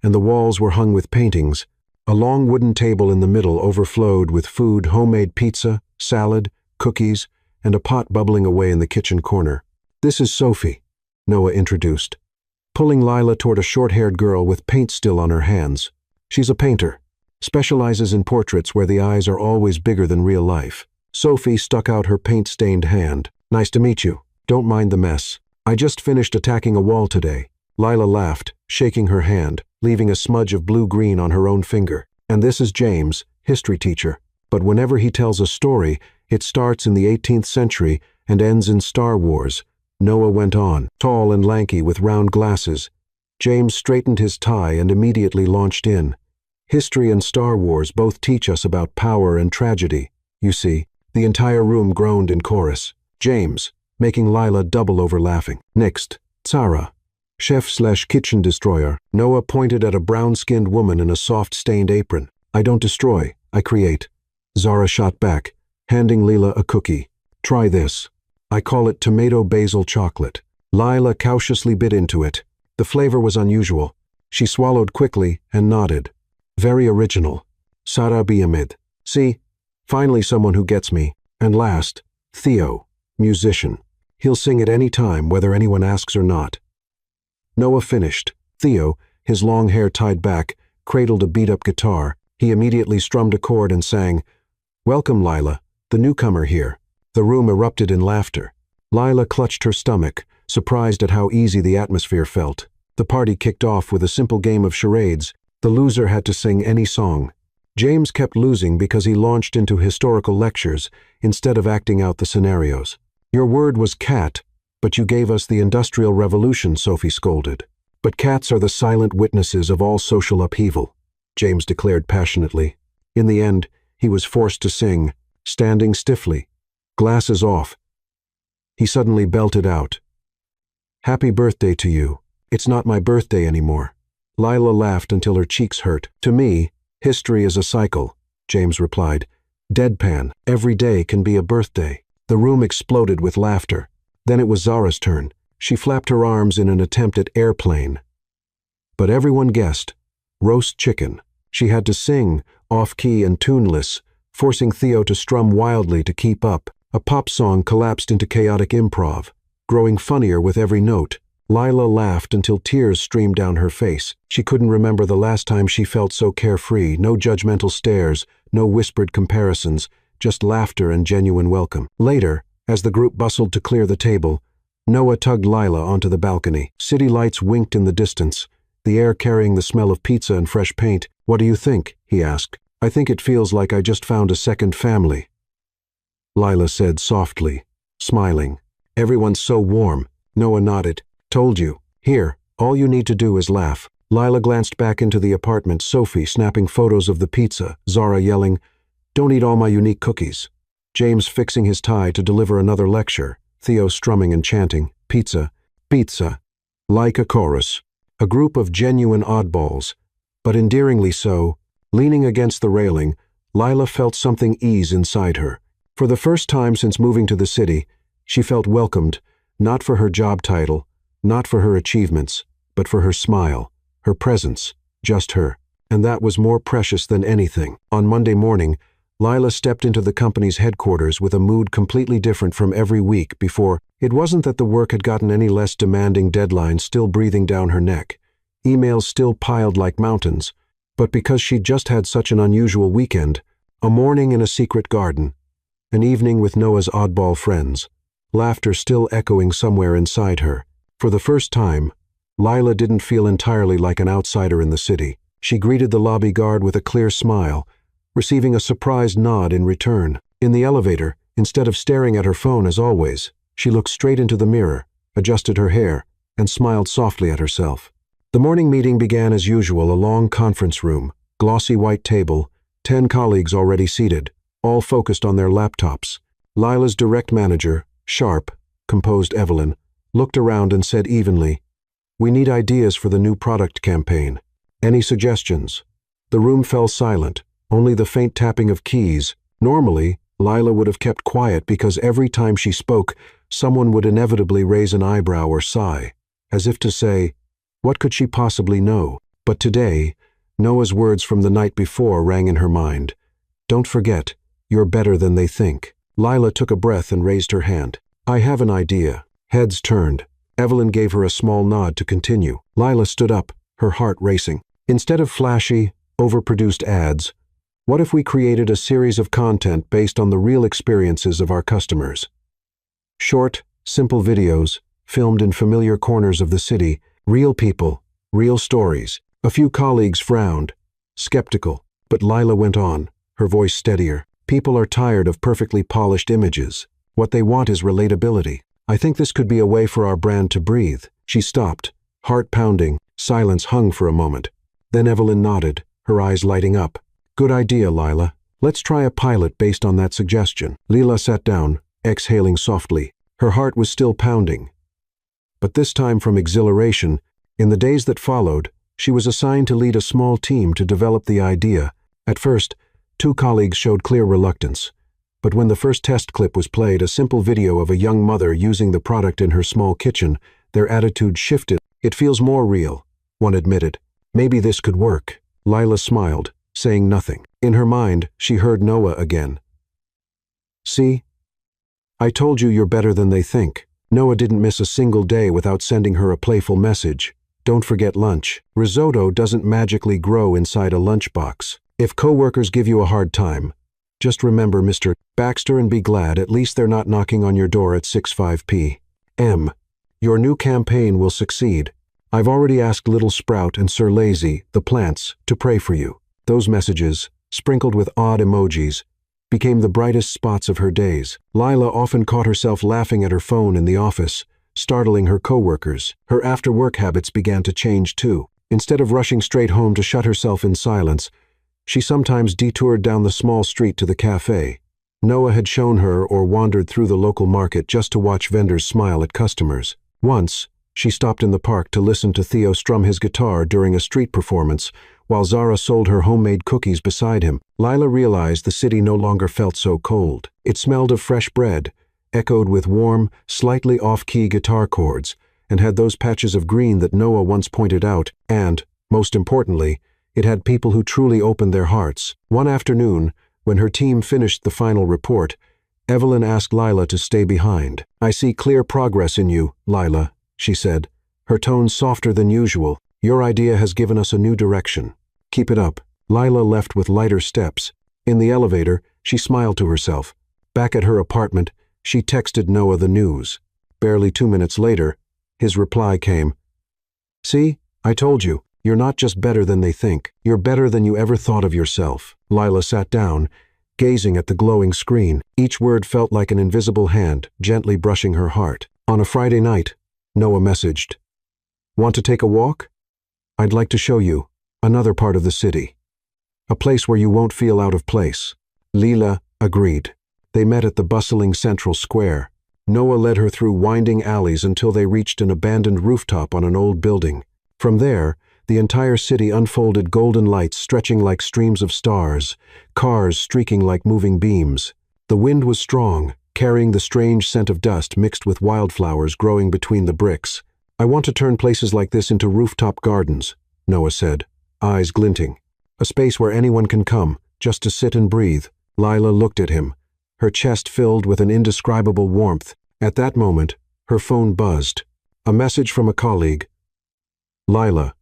and the walls were hung with paintings. A long wooden table in the middle overflowed with food, homemade pizza, salad, cookies, and a pot bubbling away in the kitchen corner. This is Sophie, Noah introduced, pulling Lila toward a short-haired girl with paint still on her hands. She's a painter. Specializes in portraits where the eyes are always bigger than real life. Sophie stuck out her paint-stained hand. Nice to meet you. Don't mind the mess. I just finished attacking a wall today. Lila laughed, shaking her hand, leaving a smudge of blue-green on her own finger. And this is James, history teacher. But whenever he tells a story, it starts in the 18th century and ends in Star Wars. Noah went on, tall and lanky with round glasses. James straightened his tie and immediately launched in. History and Star Wars both teach us about power and tragedy. You see, the entire room groaned in chorus. James, making Lila double over laughing. Next, Tsara, chef/kitchen destroyer. Noah pointed at a brown-skinned woman in a soft-stained apron. I don't destroy, I create. Zara shot back, handing Leela a cookie. Try this. I call it tomato basil chocolate. Lila cautiously bit into it. The flavor was unusual. She swallowed quickly and nodded. Very original. Sara Biamid. See? Finally someone who gets me. And last, Theo, musician. He'll sing at any time, whether anyone asks or not. Noah finished. Theo, his long hair tied back, cradled a beat-up guitar. He immediately strummed a chord and sang, "Welcome, Lila, the newcomer here." The room erupted in laughter. Lila clutched her stomach, surprised at how easy the atmosphere felt. The party kicked off with a simple game of charades. The loser had to sing any song. James kept losing because he launched into historical lectures instead of acting out the scenarios. "Your word was cat, but you gave us the Industrial Revolution," Sophie scolded. "But cats are the silent witnesses of all social upheaval," James declared passionately. In the end, he was forced to sing, standing stiffly, glasses off. He suddenly belted out, "Happy birthday to you. It's not my birthday anymore." Lila laughed until her cheeks hurt. "To me, history is a cycle," James replied. "Deadpan, every day can be a birthday." The room exploded with laughter. Then it was Zara's turn. She flapped her arms in an attempt at airplane. But everyone guessed, roast chicken. She had to sing, off-key and tuneless, forcing Theo to strum wildly to keep up. A pop song collapsed into chaotic improv, growing funnier with every note. Lila laughed until tears streamed down her face. She couldn't remember the last time she felt so carefree, no judgmental stares, no whispered comparisons, just laughter and genuine welcome. Later, as the group bustled to clear the table, Noah tugged Lila onto the balcony. City lights winked in the distance, the air carrying the smell of pizza and fresh paint. "What do you think?" he asked. "I think it feels like I just found a second family," Lila said softly, smiling. "Everyone's so warm." Noah nodded. "Told you. Here, all you need to do is laugh." Lila glanced back into the apartment, Sophie snapping photos of the pizza, Zara yelling, "Don't eat all my unique cookies." James fixing his tie to deliver another lecture, Theo strumming and chanting, "Pizza, pizza," like a chorus. A group of genuine oddballs, but endearingly so. Leaning against the railing, Lila felt something ease inside her. For the first time since moving to the city, she felt welcomed, not for her job title, not for her achievements, but for her smile, her presence, just her. And that was more precious than anything. On Monday morning, Lila stepped into the company's headquarters with a mood completely different from every week before. It wasn't that the work had gotten any less demanding, deadlines still breathing down her neck, emails still piled like mountains, but because she'd just had such an unusual weekend, a morning in a secret garden, an evening with Noah's oddball friends, laughter still echoing somewhere inside her. For the first time, Lila didn't feel entirely like an outsider in the city. She greeted the lobby guard with a clear smile, receiving a surprised nod in return. In the elevator, instead of staring at her phone as always, she looked straight into the mirror, adjusted her hair, and smiled softly at herself. The morning meeting began as usual, a long conference room, glossy white table, 10 colleagues already seated, all focused on their laptops. Lila's direct manager, sharp, composed Evelyn, looked around and said evenly, "We need ideas for the new product campaign. Any suggestions?" The room fell silent, only the faint tapping of keys. Normally, Lila would have kept quiet because every time she spoke, someone would inevitably raise an eyebrow or sigh, as if to say, what could she possibly know? But today, Noah's words from the night before rang in her mind. "Don't forget, you're better than they think." Lila took a breath and raised her hand. "I have an idea." Heads turned. Evelyn gave her a small nod to continue. Lila stood up, her heart racing. "Instead of flashy, overproduced ads, what if we created a series of content based on the real experiences of our customers? Short, simple videos, filmed in familiar corners of the city, real people, real stories." A few colleagues frowned, skeptical, but Lila went on, her voice steadier. "People are tired of perfectly polished images. What they want is relatability. I think this could be a way for our brand to breathe." She stopped, heart pounding. Silence hung for a moment. Then Evelyn nodded, her eyes lighting up. "Good idea, Lila. Let's try a pilot based on that suggestion." Lila sat down, exhaling softly. Her heart was still pounding. But this time from exhilaration, in the days that followed, she was assigned to lead a small team to develop the idea, At first, two colleagues showed clear reluctance. But when the first test clip was played, a simple video of a young mother using the product in her small kitchen, their attitude shifted. "It feels more real," one admitted. "Maybe this could work." Lila smiled, saying nothing. In her mind, she heard Noah again. "See? I told you you're better than they think." Noah didn't miss a single day without sending her a playful message. "Don't forget lunch. Risotto doesn't magically grow inside a lunchbox. If coworkers give you a hard time, just remember Mr. Baxter and be glad at least they're not knocking on your door at 6:05 p.m. Your new campaign will succeed. I've already asked Little Sprout and Sir Lazy, the plants, to pray for you." Those messages, sprinkled with odd emojis, became the brightest spots of her days. Lila often caught herself laughing at her phone in the office, startling her coworkers. Her after-work habits began to change too. Instead of rushing straight home to shut herself in silence, she sometimes detoured down the small street to the cafe. Noah had shown her or wandered through the local market just to watch vendors smile at customers. Once, she stopped in the park to listen to Theo strum his guitar during a street performance, while Zara sold her homemade cookies beside him. Lila realized the city no longer felt so cold. It smelled of fresh bread, echoed with warm, slightly off-key guitar chords, and had those patches of green that Noah once pointed out, and, most importantly, it had people who truly opened their hearts. One afternoon, when her team finished the final report, Evelyn asked Lila to stay behind. "I see clear progress in you, Lila," she said, her tone softer than usual. "Your idea has given us a new direction. Keep it up." Lila left with lighter steps. In the elevator, she smiled to herself. Back at her apartment, she texted Noah the news. Barely 2 minutes later, his reply came. "See, I told you. You're not just better than they think. You're better than you ever thought of yourself." Lila sat down, gazing at the glowing screen. Each word felt like an invisible hand, gently brushing her heart. On a Friday night, Noah messaged, "Want to take a walk? I'd like to show you another part of the city. A place where you won't feel out of place." Lila agreed. They met at the bustling central square. Noah led her through winding alleys until they reached an abandoned rooftop on an old building. From there, the entire city unfolded, golden lights stretching like streams of stars, cars streaking like moving beams. The wind was strong, carrying the strange scent of dust mixed with wildflowers growing between the bricks. "I want to turn places like this into rooftop gardens," Noah said, eyes glinting. "A space where anyone can come, just to sit and breathe." Lila looked at him, her chest filled with an indescribable warmth. At that moment, her phone buzzed. A message from a colleague. "Lila,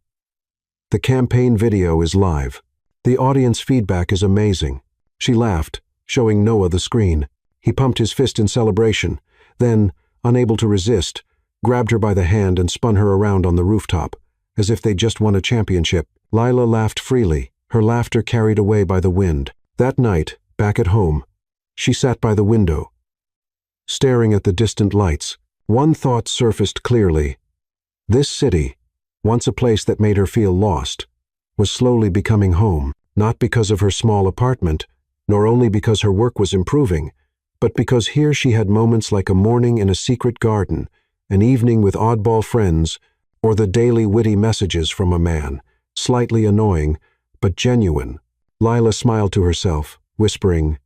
the campaign video is live. The audience feedback is amazing." She laughed, showing Noah the screen. He pumped his fist in celebration, then, unable to resist, grabbed her by the hand and spun her around on the rooftop, as if they'd just won a championship. Lila laughed freely, her laughter carried away by the wind. That night, back at home, she sat by the window, staring at the distant lights. One thought surfaced clearly. This city, once a place that made her feel lost, was slowly becoming home, not because of her small apartment, nor only because her work was improving, but because here she had moments like a morning in a secret garden, an evening with oddball friends, or the daily witty messages from a man, slightly annoying, but genuine. Lila smiled to herself, whispering,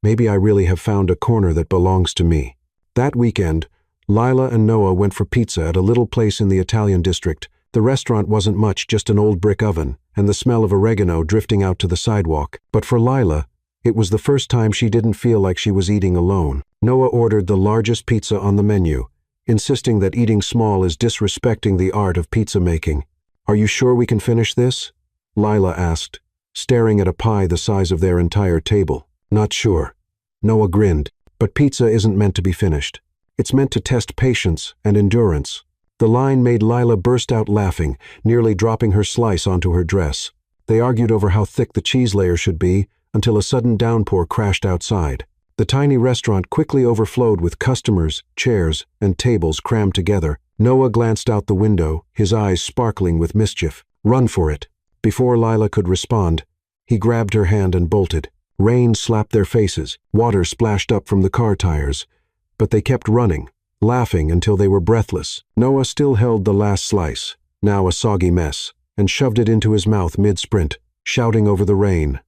"Maybe I really have found a corner that belongs to me." That weekend, Lila and Noah went for pizza at a little place in the Italian district. The restaurant wasn't much, just an old brick oven, and the smell of oregano drifting out to the sidewalk. But for Lila, it was the first time she didn't feel like she was eating alone. Noah ordered the largest pizza on the menu, insisting that eating small is disrespecting the art of pizza making. "Are you sure we can finish this?" Lila asked, staring at a pie the size of their entire table. "Not sure." Noah grinned. "But pizza isn't meant to be finished. It's meant to test patience and endurance." The line made Lila burst out laughing, nearly dropping her slice onto her dress. They argued over how thick the cheese layer should be, until a sudden downpour crashed outside. The tiny restaurant quickly overflowed with customers, chairs, and tables crammed together. Noah glanced out the window, his eyes sparkling with mischief. "Run for it." Before Lila could respond, he grabbed her hand and bolted. Rain slapped their faces, water splashed up from the car tires, but they kept running, laughing until they were breathless. Noah still held the last slice, now a soggy mess, and shoved it into his mouth mid-sprint, shouting over the rain,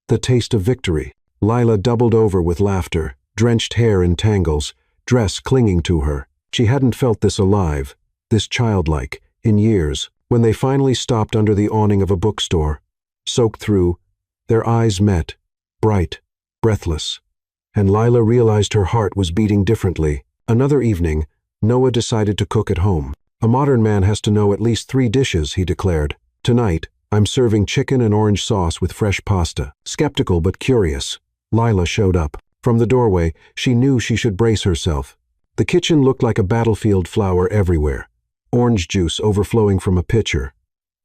The taste of victory. Lila doubled over with laughter, drenched hair in tangles, dress clinging to her. She hadn't felt this alive, this childlike, in years. When they finally stopped under the awning of a bookstore, soaked through, their eyes met, bright, breathless. And Lila realized her heart was beating differently. Another evening, Noah decided to cook at home. A modern man has to know at least 3 dishes, he declared. Tonight, I'm serving chicken and orange sauce with fresh pasta. Skeptical but curious, Lila showed up. From the doorway, she knew she should brace herself. The kitchen looked like a battlefield, flour everywhere, orange juice overflowing from a pitcher,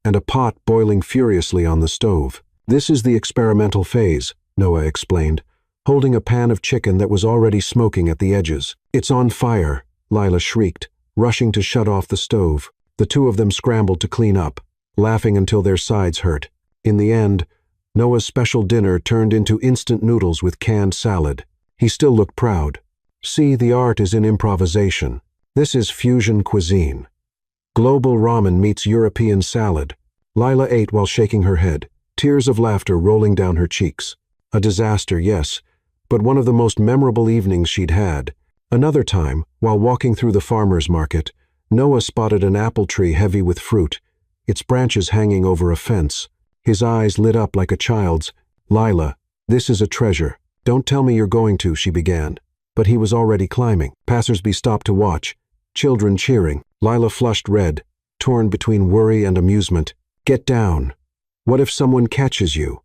and a pot boiling furiously on the stove. This is the experimental phase, Noah explained, holding a pan of chicken that was already smoking at the edges. It's on fire, Lila shrieked, rushing to shut off the stove. The two of them scrambled to clean up, laughing until their sides hurt. In the end, Noah's special dinner turned into instant noodles with canned salad. He still looked proud. See, the art is in improvisation. This is fusion cuisine. Global ramen meets European salad. Lila ate while shaking her head, tears of laughter rolling down her cheeks. A disaster, yes, but one of the most memorable evenings she'd had. Another time, while walking through the farmer's market, Noah spotted an apple tree heavy with fruit, its branches hanging over a fence. His eyes lit up like a child's. Lila, this is a treasure. Don't tell me you're going to, she began. But he was already climbing. Passersby stopped to watch, children cheering. Lila flushed red, torn between worry and amusement. Get down. What if someone catches you?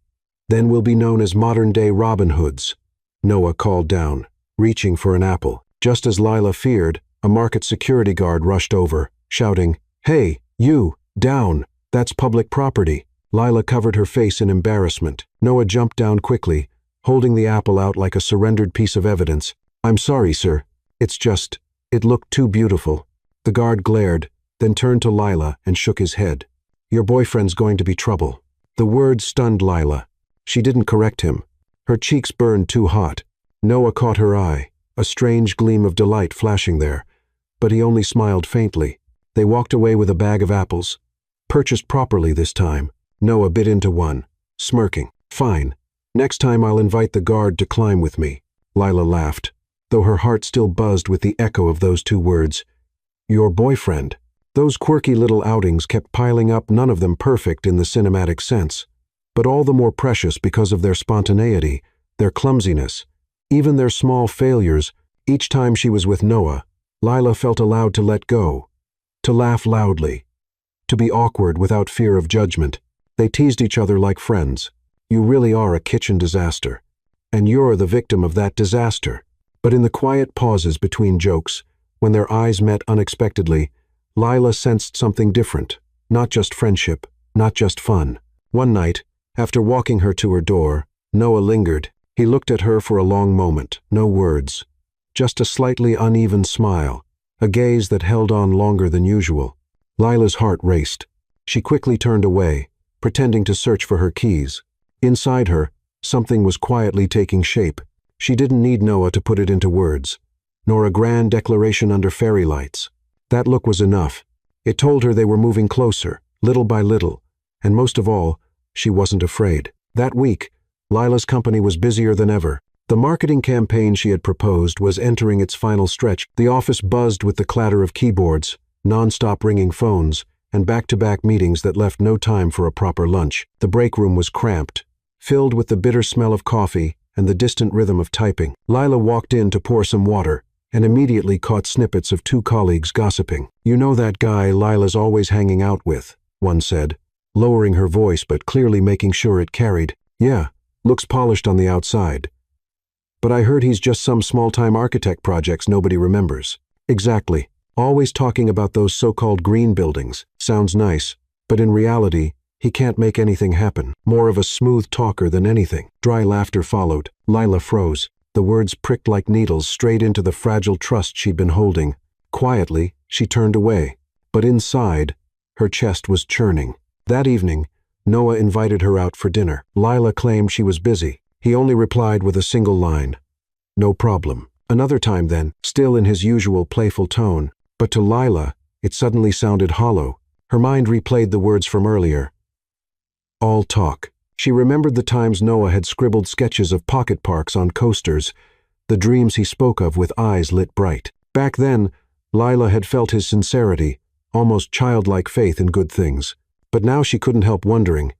Then we'll be known as modern-day Robin Hoods. Noah called down, reaching for an apple. Just as Lila feared, a market security guard rushed over, shouting, "Hey, you, down, that's public property." Lila covered her face in embarrassment. Noah jumped down quickly, holding the apple out like a surrendered piece of evidence. "I'm sorry, sir. It's just, it looked too beautiful." The guard glared, then turned to Lila and shook his head. "Your boyfriend's going to be trouble." The word stunned Lila. She didn't correct him. Her cheeks burned too hot. Noah caught her eye, a strange gleam of delight flashing there, but he only smiled faintly. They walked away with a bag of apples, purchased properly this time. Noah bit into one, smirking. "Fine. Next time I'll invite the guard to climb with me." Lila laughed, though her heart still buzzed with the echo of those 2 words. Your boyfriend. Those quirky little outings kept piling up, none of them perfect in the cinematic sense, but all the more precious because of their spontaneity, their clumsiness, even their small failures. Each time she was with Noah, Lila felt allowed to let go, to laugh loudly, to be awkward without fear of judgment. They teased each other like friends. You really are a kitchen disaster, and you're the victim of that disaster. But in the quiet pauses between jokes, when their eyes met unexpectedly, Lila sensed something different. Not just friendship, not just fun. One night, after walking her to her door, Noah lingered. He looked at her for a long moment, no words. Just a slightly uneven smile, a gaze that held on longer than usual. Lila's heart raced. She quickly turned away, pretending to search for her keys. Inside her, something was quietly taking shape. She didn't need Noah to put it into words, nor a grand declaration under fairy lights. That look was enough. It told her they were moving closer, little by little, and most of all, she wasn't afraid. That week, Lila's company was busier than ever. The marketing campaign she had proposed was entering its final stretch. The office buzzed with the clatter of keyboards, non-stop ringing phones, and back-to-back meetings that left no time for a proper lunch. The break room was cramped, filled with the bitter smell of coffee and the distant rhythm of typing. Lila walked in to pour some water, and immediately caught snippets of 2 colleagues gossiping. "You know that guy Lila's always hanging out with," one said, lowering her voice but clearly making sure it carried. "Yeah, looks polished on the outside. But I heard he's just some small-time architect projects nobody remembers." "Exactly. Always talking about those so-called green buildings. Sounds nice, but in reality, he can't make anything happen. More of a smooth talker than anything." Dry laughter followed. Lila froze. The words pricked like needles straight into the fragile trust she'd been holding. Quietly, she turned away, but inside, her chest was churning. That evening, Noah invited her out for dinner. Lila claimed she was busy. He only replied with a single line, "No problem." Another time then, still in his usual playful tone, but to Lila, it suddenly sounded hollow. Her mind replayed the words from earlier. "All talk, She remembered the times Noah had scribbled sketches of pocket parks on coasters, the dreams he spoke of with eyes lit bright. Back then, Lila had felt his sincerity, almost childlike faith in good things. But now she couldn't help wondering.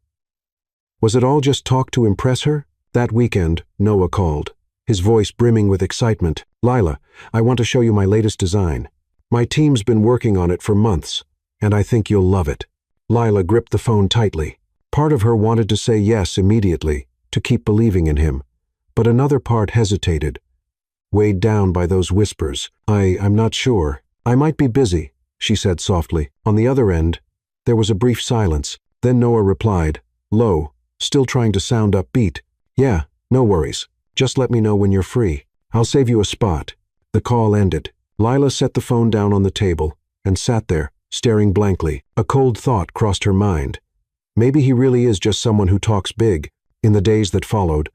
Was it all just talk to impress her? That weekend, Noah called, his voice brimming with excitement. "Lila, I want to show you my latest design. My team's been working on it for months, and I think you'll love it." Lila gripped the phone tightly. Part of her wanted to say yes immediately, to keep believing in him, but another part hesitated, weighed down by those whispers. I'm not sure. I might be busy," she said softly. On the other end, there was a brief silence. Then Noah replied, low, still trying to sound upbeat. "Yeah, no worries. Just let me know when you're free. I'll save you a spot." The call ended. Lila set the phone down on the table and sat there, staring blankly. A cold thought crossed her mind. Maybe he really is just someone who talks big. In the days that followed,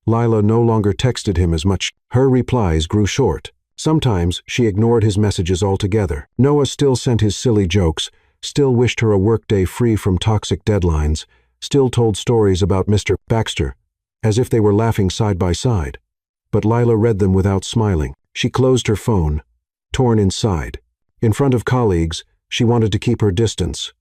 Lila no longer texted him as much. Her replies grew short. Sometimes she ignored his messages altogether. Noah still sent his silly jokes, still wished her a workday free from toxic deadlines, still told stories about Mr. Baxter, as if they were laughing side by side. But Lila read them without smiling. She closed her phone, torn inside. In front of colleagues, she wanted to keep her distance.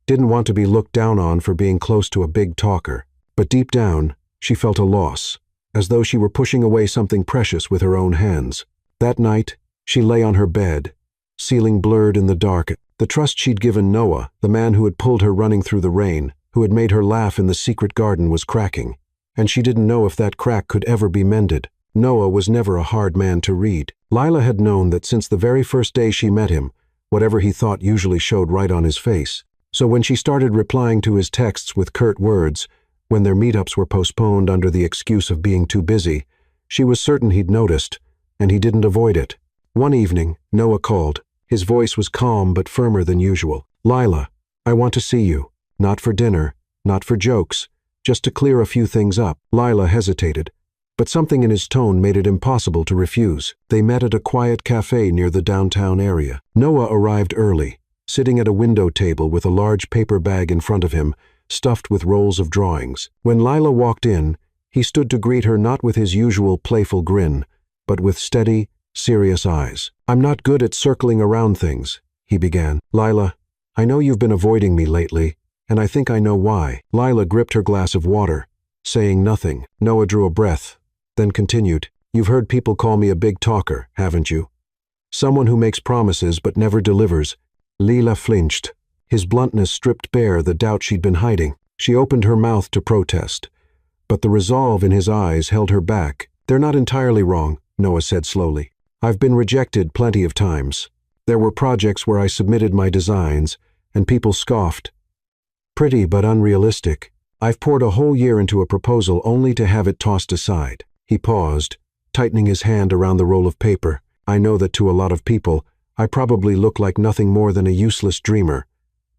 Didn't want to be looked down on for being close to a big talker. But deep down, she felt a loss, as though she were pushing away something precious with her own hands. That night, she lay on her bed, ceiling blurred in the dark. The trust she'd given Noah, the man who had pulled her running through the rain, who had made her laugh in the secret garden, was cracking. And she didn't know if that crack could ever be mended. Noah was never a hard man to read. Lila had known that since the very first day she met him, whatever he thought usually showed right on his face. So when she started replying to his texts with curt words, when their meetups were postponed under the excuse of being too busy, she was certain he'd noticed, and he didn't avoid it. One evening, Noah called. His voice was calm but firmer than usual. "Lila, I want to see you. Not for dinner, not for jokes, just to clear a few things up." Lila hesitated, but something in his tone made it impossible to refuse. They met at a quiet cafe near the downtown area. Noah arrived early, sitting at a window table with a large paper bag in front of him, stuffed with rolls of drawings. When Lila walked in, he stood to greet her not with his usual playful grin, but with steady, serious eyes. "I'm not good at circling around things," he began. "Lila, I know you've been avoiding me lately, and I think I know why." Lila gripped her glass of water, saying nothing. Noah drew a breath, then continued, "You've heard people call me a big talker, haven't you? Someone who makes promises but never delivers." Lila flinched. His bluntness stripped bare the doubt she'd been hiding. She opened her mouth to protest, but the resolve in his eyes held her back. "They're not entirely wrong," Noah said slowly. "I've been rejected plenty of times. There were projects where I submitted my designs, and people scoffed. Pretty but unrealistic. I've poured a whole year into a proposal only to have it tossed aside." He paused, tightening his hand around the roll of paper. "I know that to a lot of people, I probably look like nothing more than a useless dreamer.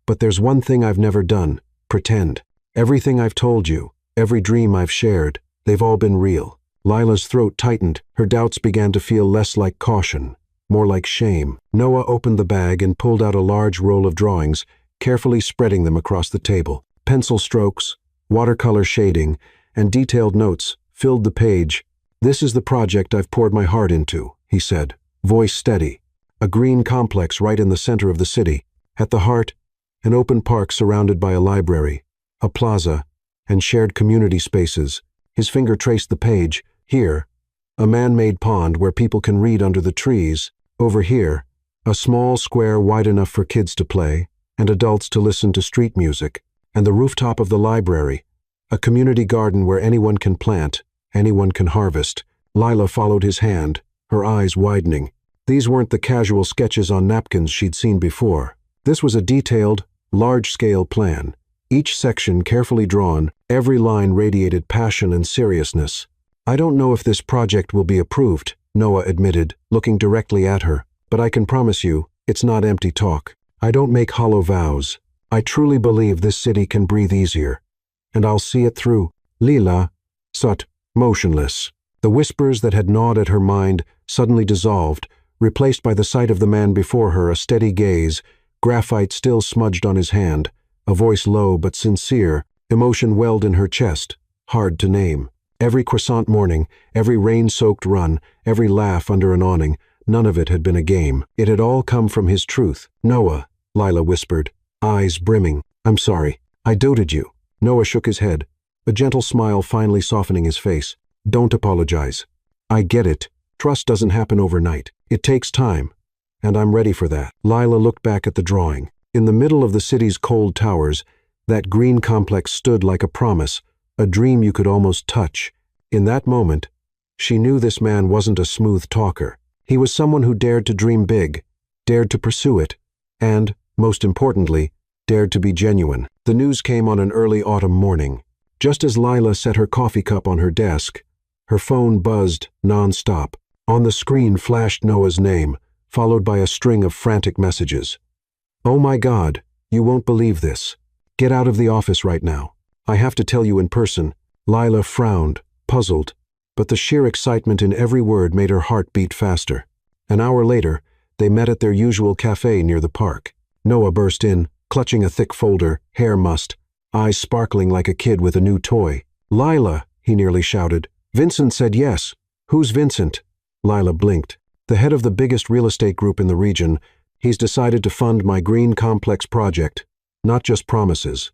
But there's one thing I've never done: pretend. Everything I've told you, every dream I've shared, they've all been real." Lila's throat tightened. Her doubts began to feel less like caution, more like shame. Noah opened the bag and pulled out a large roll of drawings, carefully spreading them across the table. Pencil strokes, watercolor shading, and detailed notes filled the page. "This is the project I've poured my heart into," he said, voice steady. "A green complex right in the center of the city. At the heart, an open park surrounded by a library, a plaza, and shared community spaces." His finger traced the page. "Here, a man-made pond where people can read under the trees. Over here, a small square wide enough for kids to play and adults to listen to street music. And the rooftop of the library, a community garden where anyone can plant, anyone can harvest." Lila followed his hand, her eyes widening. These weren't the casual sketches on napkins she'd seen before. This was a detailed, large-scale plan. Each section carefully drawn, every line radiated passion and seriousness. "I don't know if this project will be approved," Noah admitted, looking directly at her. "But I can promise you, it's not empty talk. I don't make hollow vows. I truly believe this city can breathe easier. And I'll see it through." Lila sat motionless. The whispers that had gnawed at her mind suddenly dissolved, replaced by the sight of the man before her, a steady gaze, graphite still smudged on his hand, a voice low but sincere. Emotion welled in her chest, hard to name. Every croissant morning, every rain-soaked run, every laugh under an awning, none of it had been a game. It had all come from his truth. "Noah," Lila whispered, eyes brimming. "I'm sorry. I doubted you." Noah shook his head, a gentle smile finally softening his face. "Don't apologize. I get it. Trust doesn't happen overnight. It takes time. And I'm ready for that." Lila looked back at the drawing. In the middle of the city's cold towers, that green complex stood like a promise, a dream you could almost touch. In that moment, she knew this man wasn't a smooth talker. He was someone who dared to dream big, dared to pursue it, and, most importantly, dared to be genuine. The news came on an early autumn morning. Just as Lila set her coffee cup on her desk, her phone buzzed non-stop. On the screen flashed Noah's name, followed by a string of frantic messages. "Oh my God, you won't believe this. Get out of the office right now. I have to tell you in person." Lila frowned, puzzled, but the sheer excitement in every word made her heart beat faster. An hour later, they met at their usual cafe near the park. Noah burst in, clutching a thick folder, hair mussed, eyes sparkling like a kid with a new toy. "Lila," he nearly shouted. "Vincent said yes." "Who's Vincent?" Lila blinked. "The head of the biggest real estate group in the region. He's decided to fund my green complex project. Not just promises.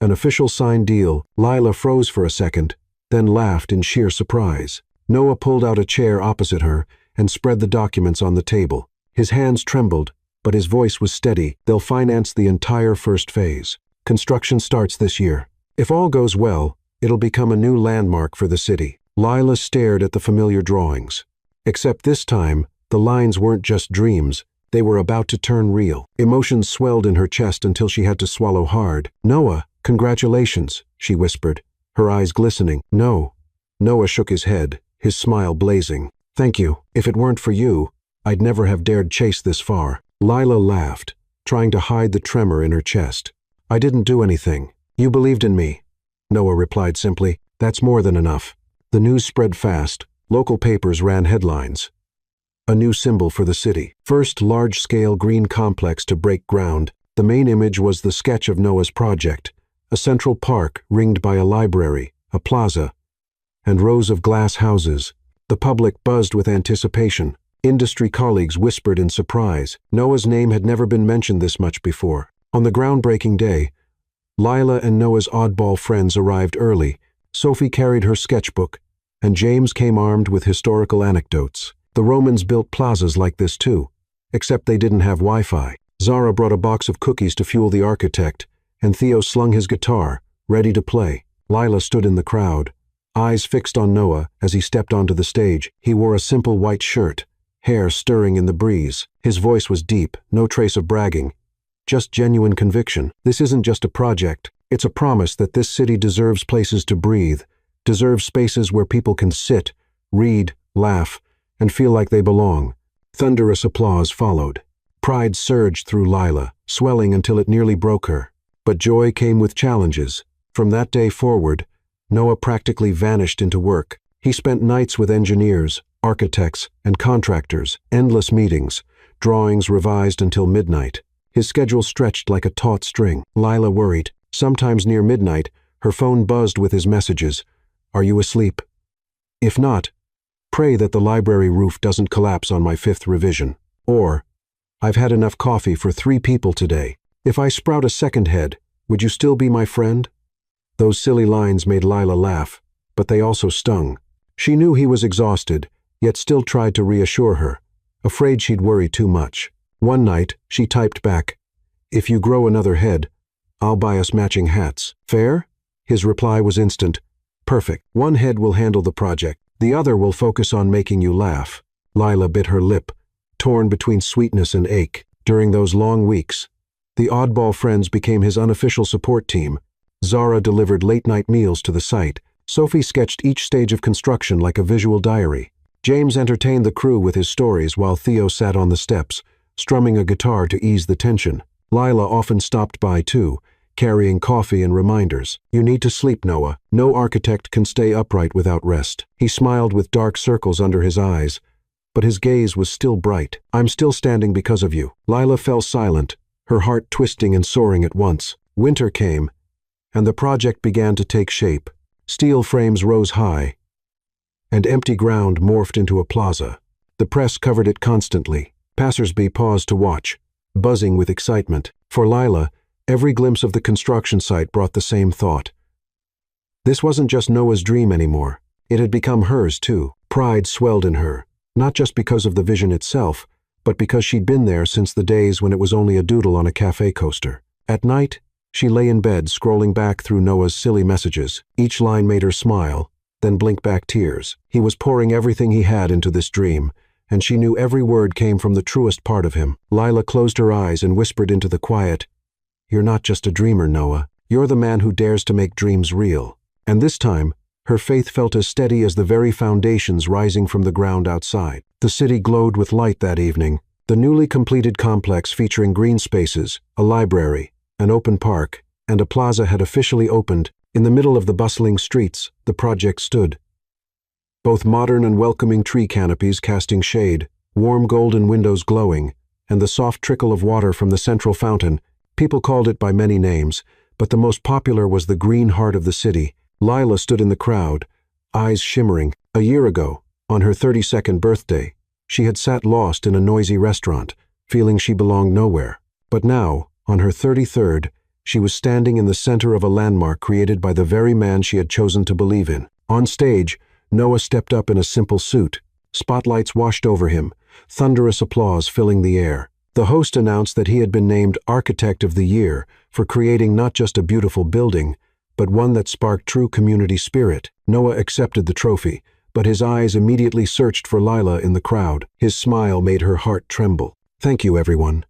An official signed deal." Lila froze for a second, then laughed in sheer surprise. Noah pulled out a chair opposite her and spread the documents on the table. His hands trembled, but his voice was steady. "They'll finance the entire first phase. Construction starts this year. If all goes well, it'll become a new landmark for the city." Lila stared at the familiar drawings. Except this time, the lines weren't just dreams. They were about to turn real. Emotions swelled in her chest until she had to swallow hard. "Noah, congratulations," she whispered, her eyes glistening. "No." Noah shook his head, his smile blazing. "Thank you. If it weren't for you, I'd never have dared chase this far." Lila laughed, trying to hide the tremor in her chest. "I didn't do anything. You believed in me." Noah replied simply, "That's more than enough." The news spread fast. Local papers ran headlines. A new symbol for the city. First large-scale green complex to break ground. The main image was the sketch of Noah's project, a central park ringed by a library, a plaza, and rows of glass houses. The public buzzed with anticipation. Industry colleagues whispered in surprise. Noah's name had never been mentioned this much before. On the groundbreaking day, Lila and Noah's oddball friends arrived early. Sophie carried her sketchbook, and James came armed with historical anecdotes. The Romans built plazas like this too, except they didn't have Wi-Fi. Zara brought a box of cookies to fuel the architect, and Theo slung his guitar, ready to play. Lila stood in the crowd, eyes fixed on Noah as he stepped onto the stage. He wore a simple white shirt, hair stirring in the breeze. His voice was deep, no trace of bragging, just genuine conviction. This isn't just a project, it's a promise that this city deserves places to breathe, deserves spaces where people can sit, read, laugh, and feel like they belong. Thunderous applause followed. Pride surged through Lila, swelling until it nearly broke her. But joy came with challenges. From that day forward, Noah practically vanished into work. He spent nights with engineers, architects, and contractors, endless meetings, drawings revised until midnight. His schedule stretched like a taut string. Lila worried. Sometimes near midnight, her phone buzzed with his messages. "Are you asleep? If not, pray that the library roof doesn't collapse on my 5th revision." Or, "I've had enough coffee for 3 people today. If I sprout a second head, would you still be my friend?" Those silly lines made Lila laugh, but they also stung. She knew he was exhausted, yet still tried to reassure her, afraid she'd worry too much. One night, she typed back, "If you grow another head, I'll buy us matching hats. Fair?" His reply was instant. "Perfect. One head will handle the project. The other will focus on making you laugh." Lila bit her lip, torn between sweetness and ache. During those long weeks, the oddball friends became his unofficial support team. Zara delivered late-night meals to the site. Sophie sketched each stage of construction like a visual diary. James entertained the crew with his stories while Theo sat on the steps, strumming a guitar to ease the tension. Lila often stopped by too, carrying coffee and reminders. "You need to sleep, Noah. No architect can stay upright without rest." He smiled with dark circles under his eyes, but his gaze was still bright. "I'm still standing because of you." Lila fell silent, her heart twisting and soaring at once. Winter came, and the project began to take shape. Steel frames rose high, and empty ground morphed into a plaza. The press covered it constantly. Passersby paused to watch, buzzing with excitement. For Lila, every glimpse of the construction site brought the same thought. This wasn't just Noah's dream anymore. It had become hers too. Pride swelled in her, not just because of the vision itself, but because she'd been there since the days when it was only a doodle on a cafe coaster. At night, she lay in bed scrolling back through Noah's silly messages. Each line made her smile, then blink back tears. He was pouring everything he had into this dream, and she knew every word came from the truest part of him. Lila closed her eyes and whispered into the quiet, "You're not just a dreamer, Noah. You're the man who dares to make dreams real." And this time, her faith felt as steady as the very foundations rising from the ground outside. The city glowed with light that evening. The newly completed complex featuring green spaces, a library, an open park, and a plaza had officially opened. In the middle of the bustling streets, the project stood. Both modern and welcoming tree canopies casting shade, warm golden windows glowing, and the soft trickle of water from the central fountain. People called it by many names, but the most popular was the green heart of the city. Lila stood in the crowd, eyes shimmering. A year ago, on her 32nd birthday, she had sat lost in a noisy restaurant, feeling she belonged nowhere. But now, on her 33rd, she was standing in the center of a landmark created by the very man she had chosen to believe in. On stage, Noah stepped up in a simple suit. Spotlights washed over him, thunderous applause filling the air. The host announced that he had been named Architect of the Year for creating not just a beautiful building, but one that sparked true community spirit. Noah accepted the trophy, but his eyes immediately searched for Lila in the crowd. His smile made her heart tremble. "Thank you, everyone."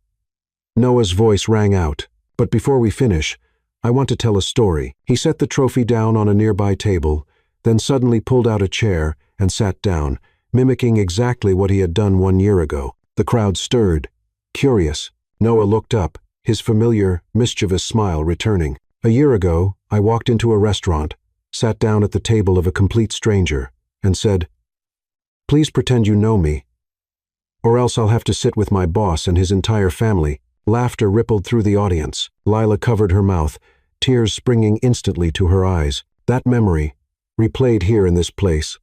Noah's voice rang out. "But before we finish, I want to tell a story." He set the trophy down on a nearby table, then suddenly pulled out a chair and sat down, mimicking exactly what he had done 1 year ago. The crowd stirred, curious. Noah looked up, his familiar, mischievous smile returning. "A year ago, I walked into a restaurant, sat down at the table of a complete stranger, and said, 'Please pretend you know me, or else I'll have to sit with my boss and his entire family.'" Laughter rippled through the audience. Lila covered her mouth, tears springing instantly to her eyes. That memory, replayed here in this place,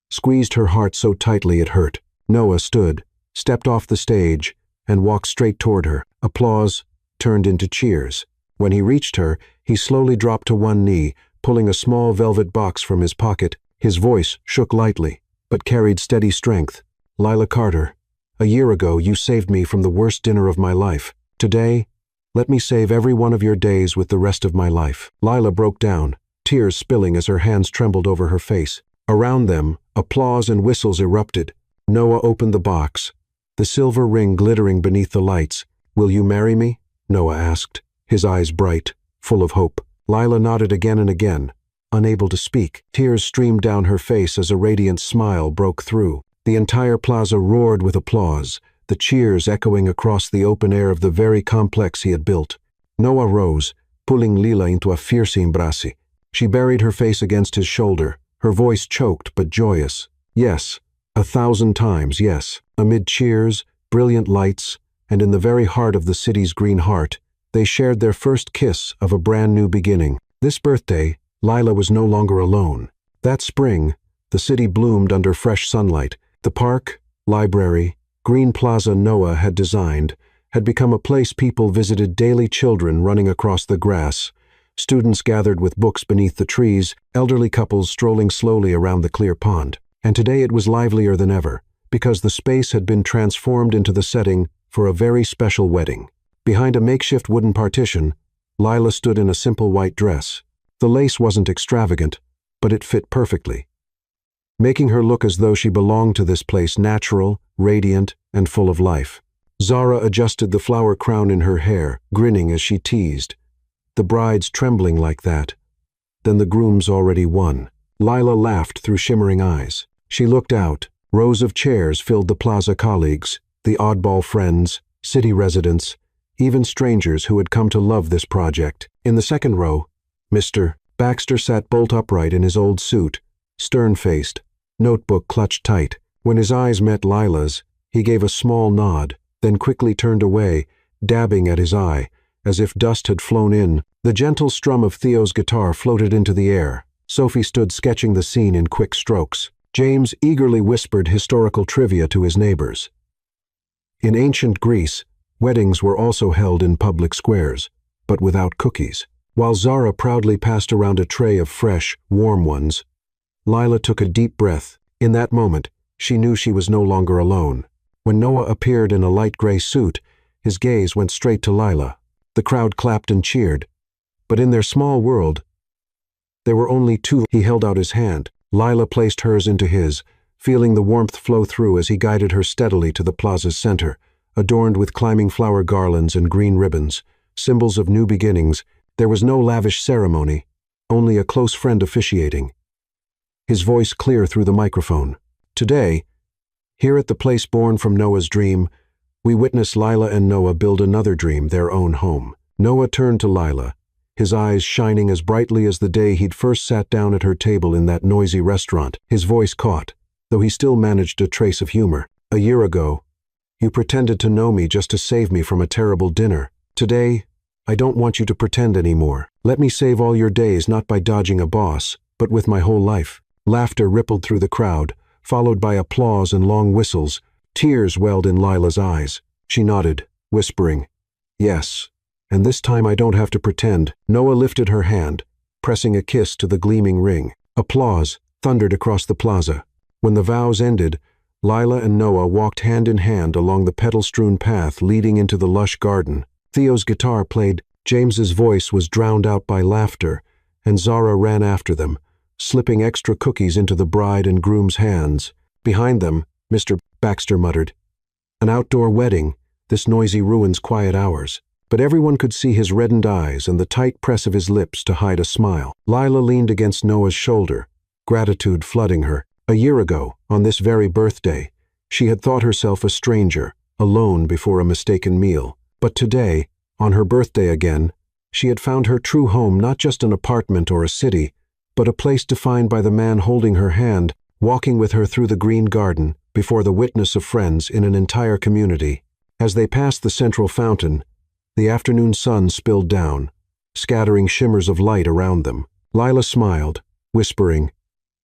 squeezed her heart so tightly it hurt. Noah stood, stepped off the stage, and walked straight toward her. Applause turned into cheers. When he reached her, he slowly dropped to one knee, pulling a small velvet box from his pocket. His voice shook lightly, but carried steady strength. "Lila Carter, a year ago you saved me from the worst dinner of my life. Today, let me save every one of your days with the rest of my life." Lila broke down, tears spilling as her hands trembled over her face. Around them, applause and whistles erupted. Noah opened the box, the silver ring glittering beneath the lights. "Will you marry me?" Noah asked, his eyes bright, full of hope. Lila nodded again and again, unable to speak. Tears streamed down her face as a radiant smile broke through. The entire plaza roared with applause, the cheers echoing across the open air of the very complex he had built. Noah rose, pulling Lila into a fierce embrace. She buried her face against his shoulder, her voice choked but joyous. "Yes, 1,000 times yes." Amid cheers, brilliant lights, and in the very heart of the city's green heart, they shared their first kiss of a brand new beginning. This birthday, Lila was no longer alone. That spring, the city bloomed under fresh sunlight. The park, library, green plaza Noah had designed had become a place people visited daily. Children running across the grass, students gathered with books beneath the trees, elderly couples strolling slowly around the clear pond. And today it was livelier than ever, because the space had been transformed into the setting for a very special wedding. Behind a makeshift wooden partition, Lila stood in a simple white dress. The lace wasn't extravagant, but it fit perfectly, making her look as though she belonged to this place, natural, radiant, and full of life. Zara adjusted the flower crown in her hair, grinning as she teased. "The bride's trembling like that. Then the groom's already won." Lila laughed through shimmering eyes. She looked out. Rows of chairs filled the plaza. Colleagues, the oddball friends, city residents, even strangers who had come to love this project. In the second row, Mr. Baxter sat bolt upright in his old suit, stern-faced, notebook clutched tight. When his eyes met Lila's, he gave a small nod, then quickly turned away, dabbing at his eye, as if dust had flown in. The gentle strum of Theo's guitar floated into the air. Sophie stood sketching the scene in quick strokes. James eagerly whispered historical trivia to his neighbors. In ancient Greece, weddings were also held in public squares, but without cookies. While Zara proudly passed around a tray of fresh, warm ones, Lila took a deep breath. In that moment, she knew she was no longer alone. When Noah appeared in a light gray suit, his gaze went straight to Lila. The crowd clapped and cheered, but in their small world, there were only two. He held out his hand. Lila placed hers into his, feeling the warmth flow through as he guided her steadily to the plaza's center, adorned with climbing flower garlands and green ribbons, symbols of new beginnings. There was no lavish ceremony, only a close friend officiating. His voice clear through the microphone. Today, here at the place born from Noah's dream, we witness Lila and Noah build another dream, their own home. Noah turned to Lila, his eyes shining as brightly as the day he'd first sat down at her table in that noisy restaurant. His voice caught, though he still managed a trace of humor. A year ago, you pretended to know me just to save me from a terrible dinner. Today, I don't want you to pretend anymore. Let me save all your days not by dodging a boss, but with my whole life. Laughter rippled through the crowd, followed by applause and long whistles. Tears welled in Lila's eyes. She nodded, whispering, "Yes, and this time I don't have to pretend." Noah lifted her hand, pressing a kiss to the gleaming ring. Applause thundered across the plaza. When the vows ended, Lila and Noah walked hand in hand along the petal-strewn path leading into the lush garden. Theo's guitar played. James's voice was drowned out by laughter, and Zara ran after them, slipping extra cookies into the bride and groom's hands. Behind them, Mr. Baxter muttered, "An outdoor wedding. This noisy ruins quiet hours." But everyone could see his reddened eyes and the tight press of his lips to hide a smile. Lila leaned against Noah's shoulder, gratitude flooding her. A year ago, on this very birthday, she had thought herself a stranger, alone before a mistaken meal. But today, on her birthday again, she had found her true home, not just an apartment or a city, but a place defined by the man holding her hand, walking with her through the green garden, before the witness of friends in an entire community. As they passed the central fountain, the afternoon sun spilled down, scattering shimmers of light around them. Lila smiled, whispering,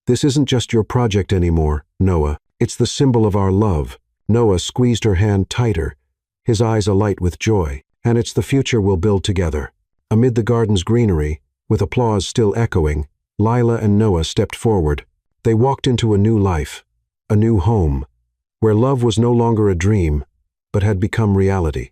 "This isn't just your project anymore, Noah. It's the symbol of our love." Noah squeezed her hand tighter, his eyes alight with joy. "And it's the future we'll build together." Amid the garden's greenery, with applause still echoing, Lila and Noah stepped forward. They walked into a new life, a new home, where love was no longer a dream, but had become reality.